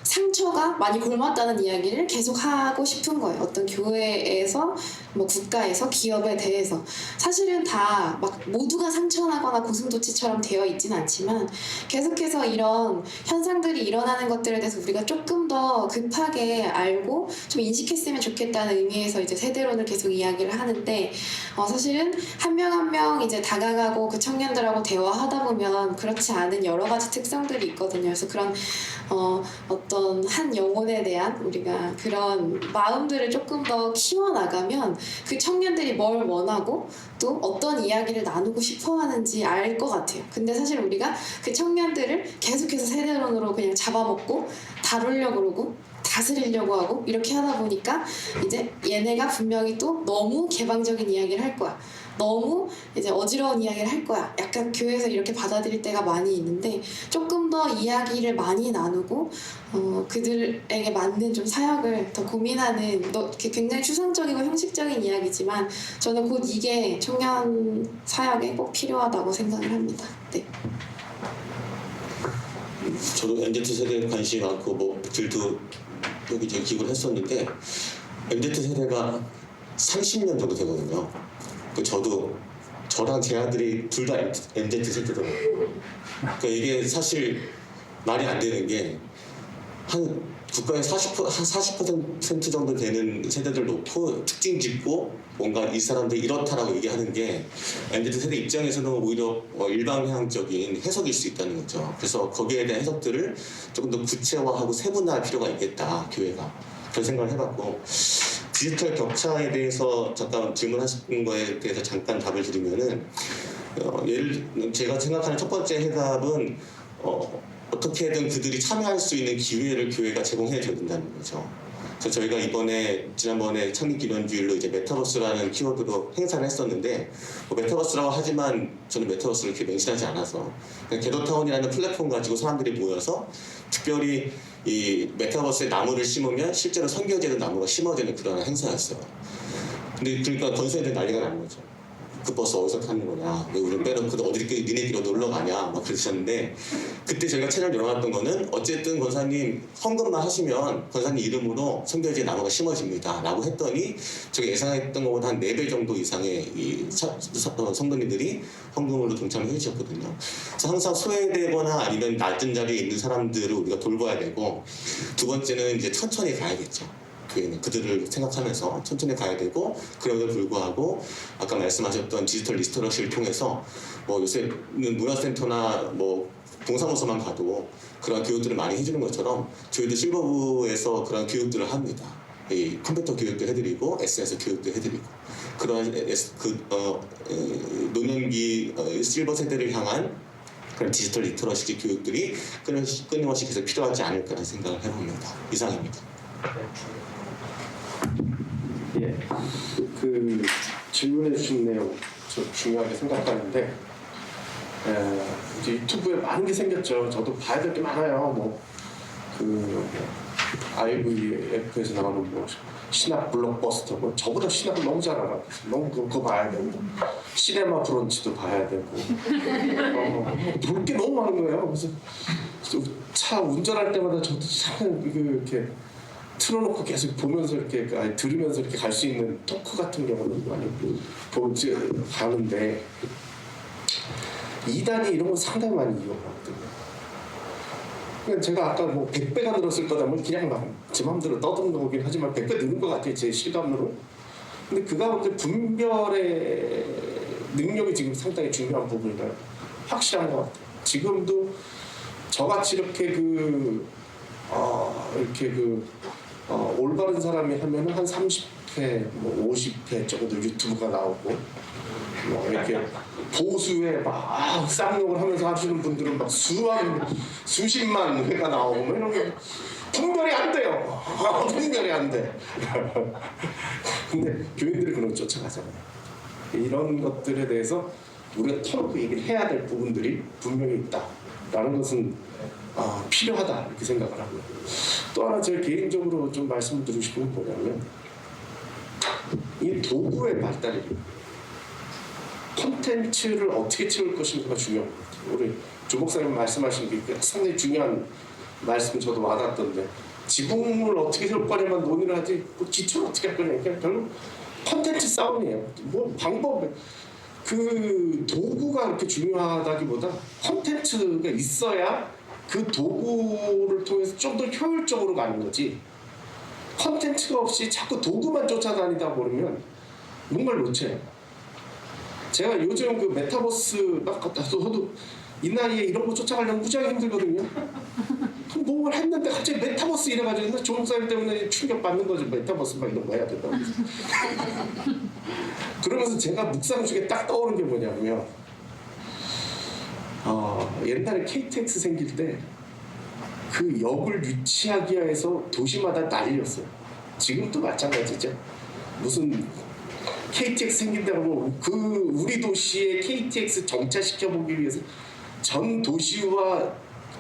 상처가 많이 골맞다는 이야기를 계속 하고 싶은 거예요. 어떤 교회에서 뭐 국가에서 기업에 대해서 사실은 다 막 모두가 상처나거나 고슴도치처럼 되어 있진 않지만 계속해서 이런 현상들이 일어나는 것들에 대해서 우리가 조금 더 급하게 알고 좀 인식했으면 좋겠다는 의미에서 이제 세대론을 계속 이야기를 하는데 사실은 한 명 한 명 이제 다가가고 그 청년들하고 대화하다 보면 그렇지 않은 여러 가지 특성들이 있거든요. 그래서 그런 어떤 한 영혼에 대한 우리가 그런 마음들을 조금 더 키워나가면 그 청년들이 뭘 원하고 또 어떤 이야기를 나누고 싶어 하는지 알 것 같아요. 근데 사실 우리가 그 청년들을 계속해서 세대론으로 그냥 잡아먹고 다루려고 그러고 다스리려고 하고 이렇게 하다 보니까 이제 얘네가 분명히 또 너무 개방적인 이야기를 할 거야. 너무 이제 어지러운 이야기를 할 거야. 약간 교회에서 이렇게 받아들일 때가 많이 있는데 조금 더 이야기를 많이 나누고 그들에게 맞는 좀 사역을 더 고민하는 굉장히 추상적이고 형식적인 이야기지만 저는 곧 이게 청년 사역에 꼭 필요하다고 생각을 합니다. 네. 저도 MZ세대에 관심이 많고 뭐 길도 여기저기 기부를 했었는데 MZ세대가 30년 정도 되거든요. 저랑 제 아들이 둘 다 MZ세대더라고요. 그러니까 이게 사실 말이 안 되는 게 한 국가의 40% 정도 되는 세대들 놓고 특징 짓고 뭔가 이 사람들이 이렇다라고 얘기하는 게 MZ세대 입장에서는 오히려 일방향적인 해석일 수 있다는 거죠. 그래서 거기에 대한 해석들을 조금 더 구체화하고 세분화할 필요가 있겠다, 교회가. 그런 생각을 해봤고 디지털 격차에 대해서 잠깐 질문하신 거에 대해서 잠깐 답을 드리면은 제가 생각하는 첫 번째 해답은 어떻게든 그들이 참여할 수 있는 기회를 교회가 제공해 줘야 된다는 거죠. 그래서 저희가 지난번에 창립기념주일로 이제 메타버스라는 키워드로 행사를 했었는데 메타버스라고 하지만 저는 메타버스를 이렇게 맹신하지 않아서 그냥 게더타운이라는 플랫폼 가지고 사람들이 모여서 특별히 이 메타버스에 나무를 심으면 실제로 선교제는 나무가 심어지는 그런 행사였어요. 근데 그러니까 건설들 난리가 나는 거죠. 그 버스 어디서 타는 거냐, 왜 우리를 빼놓고 니네끼리 놀러 가냐 막 그러셨는데 그때 저희가 채널을 열어놨던 거는 어쨌든 권사님 헌금만 하시면 권사님 이름으로 선교지에 나무가 심어집니다 라고 했더니 저희 예상했던 것보다 한 4배 정도 이상의 이 성도님들이 헌금으로 동참을 해주셨거든요. 그래서 항상 소외되거나 아니면 낮은 자리에 있는 사람들을 우리가 돌봐야 되고 두 번째는 이제 천천히 가야겠죠. 그들을 생각하면서 천천히 가야 되고 그럼에도 불구하고 아까 말씀하셨던 디지털 리스터러시를 통해서 요새는 문화센터나 동사무소만 가도 그런 교육들을 많이 해주는 것처럼 저희도 실버부에서 그런 교육들을 합니다. 이 컴퓨터 교육도 해드리고 SNS 교육도 해드리고 그런 노년기 실버 세대를 향한 그런 디지털 리터러시 교육들이 끊임없이 계속 필요하지 않을까 생각을 해봅니다. 이상입니다. 예, 그 질문해 주신 내용 저 중요하게 생각하는데 이제 유튜브에 많은 게 생겼죠. 저도 봐야 될 게 많아요. 뭐그 IVF에서 나오는 뭐 신압 블록버스터, 뭐 저보다 신압을 너무 잘 알아. 너무 그거 봐야 되고 시네마 브런치도 봐야 되고 볼 게 너무 많은 거예요. 그래서 차 운전할 때마다 저도 참 이렇게 틀어놓고 계속 보면서 이렇게 아니, 들으면서 이렇게 갈 수 있는 토크 같은 경우는 많이 보지 가는데 2단이 이런 거 상당히 많이 이용하거든요. 그러니까 제가 아까 뭐 100배가 늘었을 거다면 그냥 막 제 마음대로 떠드는 거긴 하지만 100배 늘은 것 같아요. 제 실감으로. 근데 그 가운데 분별의 능력이 지금 상당히 중요한 부분이라 확실한 것 같아요. 지금도 저같이 이렇게 올바른 사람이 하면은 한 30회, 뭐 50회 정도 유튜브가 나오고, 뭐 이렇게 보수에 막 쌍욕을 하면서 하시는 분들은 막 수십만 회가 나오고, 뭐 이런 게 분별이 안 돼요. 분별이 안 돼. 근데 교인들이 그런 걸 쫓아가잖아요. 이런 것들에 대해서 우리가 털고 얘기를 해야 될 부분들이 분명히 있다라는 것은 필요하다 이렇게 생각을 하고요. 또 하나 제가 개인적으로 좀 말씀드리고 싶은 건 뭐냐면 이 도구의 발달이 콘텐츠를 어떻게 채울 것인가가 중요한 것 같아요. 우리 조 목사님 말씀하신 게 상당히 중요한 말씀 저도 와닿던데 지붕을 어떻게 세울 거냐만 논의를 하지 뭐 기초를 어떻게 할 거냐 그냥 결국 콘텐츠 싸움이에요. 뭐 방법 그 도구가 그렇게 중요하다기보다 콘텐츠가 있어야 그 도구를 통해서 좀 더 효율적으로 가는 거지 콘텐츠가 없이 자꾸 도구만 쫓아다니다 보면 뭔가를 놓쳐요. 제가 요즘 그 메타버스 막 저도 이 나이에 이런 거 쫓아가려면 무지하게 힘들거든요. 뭘 했는데 갑자기 메타버스 이래가지고 조 목사님 때문에 충격받는 거죠. 메타버스 막 이런 거 해야 된다고. 그러면서 제가 묵상 중에 딱 떠오른 게 뭐냐면 옛날에 KTX 생길 때 그 역을 유치하기 위해서 도시마다 난리였어요. 지금도 마찬가지죠. 무슨 KTX 생긴다고 그 우리 도시에 KTX 정차시켜보기 위해서 전 도시와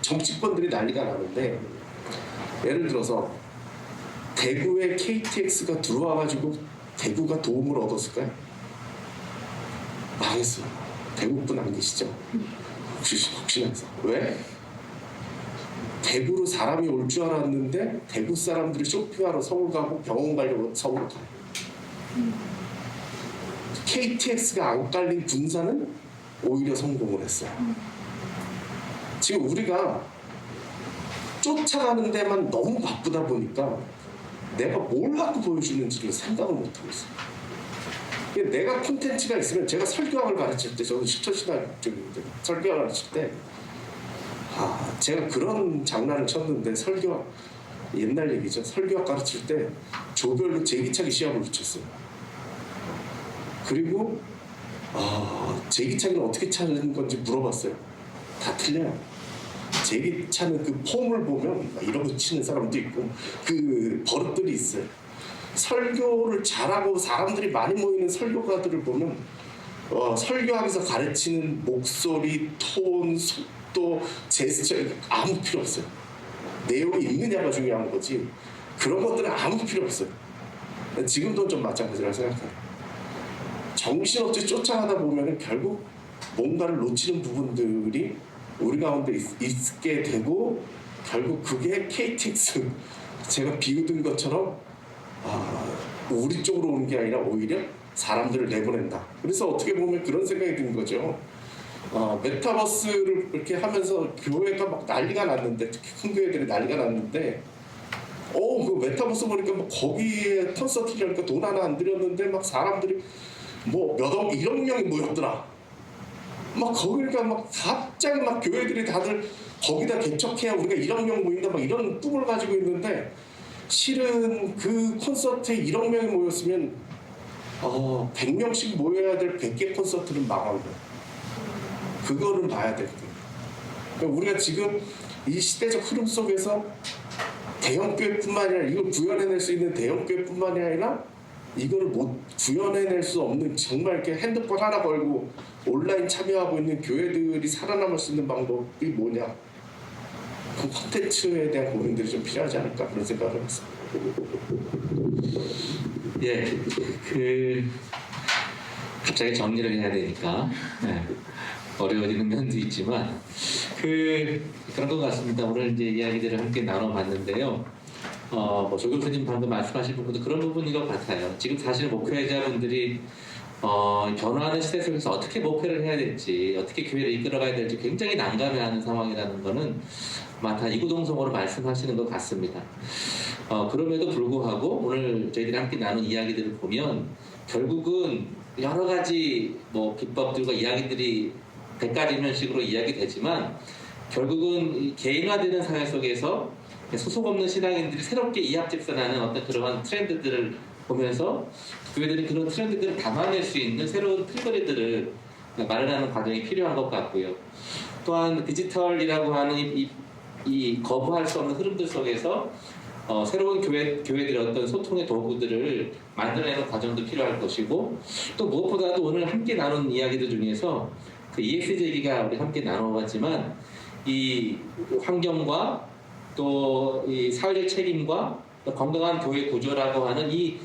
정치권들이 난리가 나는데 예를 들어서 대구에 KTX가 들어와가지고 대구가 도움을 얻었을까요? 망했어요. 대구분 안 계시죠? 혹시나 해서 왜? 대구로 사람이 올 줄 알았는데 대구 사람들이 쇼핑하러 서울 가고 병원 가려고 서울 가요. KTX가 안 깔린 군사는 오히려 성공을 했어요. 지금 우리가 쫓아가는 데만 너무 바쁘다 보니까 내가 뭘 갖고 보여주는지를 생각을 못하고 있어요. 내가 콘텐츠가 있으면 제가 설교학을 가르칠 때 저도 십처신학교인데 설교학을 가르칠 때 제가 그런 장난을 쳤는데 설교학 옛날 얘기죠. 설교학 가르칠 때 조별로 제기차기 시험을 붙였어요. 그리고 제기차기는 어떻게 차는 건지 물어봤어요. 다 틀려요. 제기차는 그 폼을 보면 이러고 치는 사람도 있고 그 버릇들이 있어요. 설교를 잘하고 사람들이 많이 모이는 설교가들을 보면 설교하면서 가르치는 목소리, 톤, 속도, 제스처 아무 필요 없어요. 내용이 있느냐가 중요한 거지 그런 것들은 아무 필요 없어요. 지금도 좀 마찬가지라고 생각해요. 정신없이 쫓아가다 보면 결국 뭔가를 놓치는 부분들이 우리 가운데 있게 되고 결국 그게 KTX 제가 비유든 것처럼 우리 쪽으로 오는 게 아니라 오히려 사람들을 내보낸다. 그래서 어떻게 보면 그런 생각이 든 거죠. 메타버스를 이렇게 하면서 교회가 막 난리가 났는데 특히 큰 교회들이 난리가 났는데 그 메타버스 보니까 뭐 거기에 콘서트라니까 돈 하나 안 들였는데 막 사람들이 뭐 몇 억 1억 명이 모였더라. 막 거기가 막 갑자기 막 교회들이 다들 거기다 개척해야 우리가 1억 명 모인다 막 이런 꿈을 가지고 있는데 실은 그 콘서트에 1억 명이 모였으면 100명씩 모여야 될 100개 콘서트는 망한 거예요. 그거를 봐야 되거든요. 그러니까 우리가 지금 이 시대적 흐름 속에서 대형교회뿐만 아니라 이걸 구현해낼 수 있는 대형교회뿐만이 아니라 이거를 못 구현해낼 수 없는 정말 이렇게 핸드폰 하나 걸고 온라인 참여하고 있는 교회들이 살아남을 수 있는 방법이 뭐냐? 그 콘텐츠에 대한 고민들이 좀 필요하지 않을까 그런 생각을 했습니다. 예, 갑자기 정리를 해야 되니까 어려워지는 면도 있지만 그런 것 같습니다. 오늘 이제 이야기들을 함께 나눠봤는데요. 뭐 조 교수님 방금 말씀하신 부분도 그런 부분인 것 같아요. 지금 사실 목회자분들이 변화하는 시대 속에서 어떻게 목회를 해야 될지, 어떻게 교회를 이끌어가야 될지 굉장히 난감해하는 상황이라는 거는 아마 다 이구동성으로 말씀하시는 것 같습니다. 그럼에도 불구하고 오늘 저희들이 함께 나눈 이야기들을 보면 결국은 여러 가지 뭐 기법들과 이야기들이 100가지면식으로 이야기되지만 결국은 개인화되는 사회 속에서 소속 없는 신앙인들이 새롭게 이합집산하는 어떤 그러한 트렌드들을 보면서 교회들이 그런 트렌드들을 담아낼 수 있는 새로운 틀거리들을 마련하는 과정이 필요한 것 같고요. 또한 디지털이라고 하는 이 거부할 수 없는 흐름들 속에서 새로운 교회들의 어떤 소통의 도구들을 만들어내는 과정도 필요할 것이고 또 무엇보다도 오늘 함께 나눈 이야기들 중에서 그 EX 제기가 우리 함께 나눠봤지만 이 환경과 또 이 사회적 책임과 또 건강한 교회 구조라고 하는 이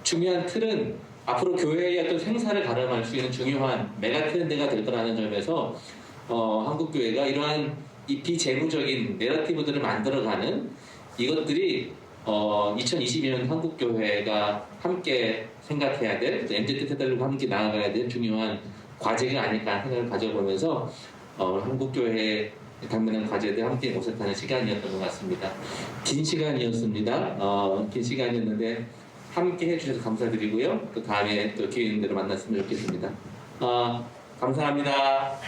중요한 틀은 앞으로 교회의 어떤 생사를 가름할 수 있는 중요한 메가 트렌드가 될 거라는 점에서 한국 교회가 이러한 이 비재무적인 내러티브들을 만들어가는 이것들이 2022년 한국 교회가 함께 생각해야 될 MZ 세대들과 함께 나아가야 될 중요한 과제가 아닐까 생각을 가져보면서 한국 교회의 당면한 과제들 함께 모색하는 시간이었던 것 같습니다. 긴 시간이었습니다. 긴 시간이었는데 함께 해주셔서 감사드리고요. 또 다음에 또 기회 있는 대로 만났으면 좋겠습니다. 감사합니다.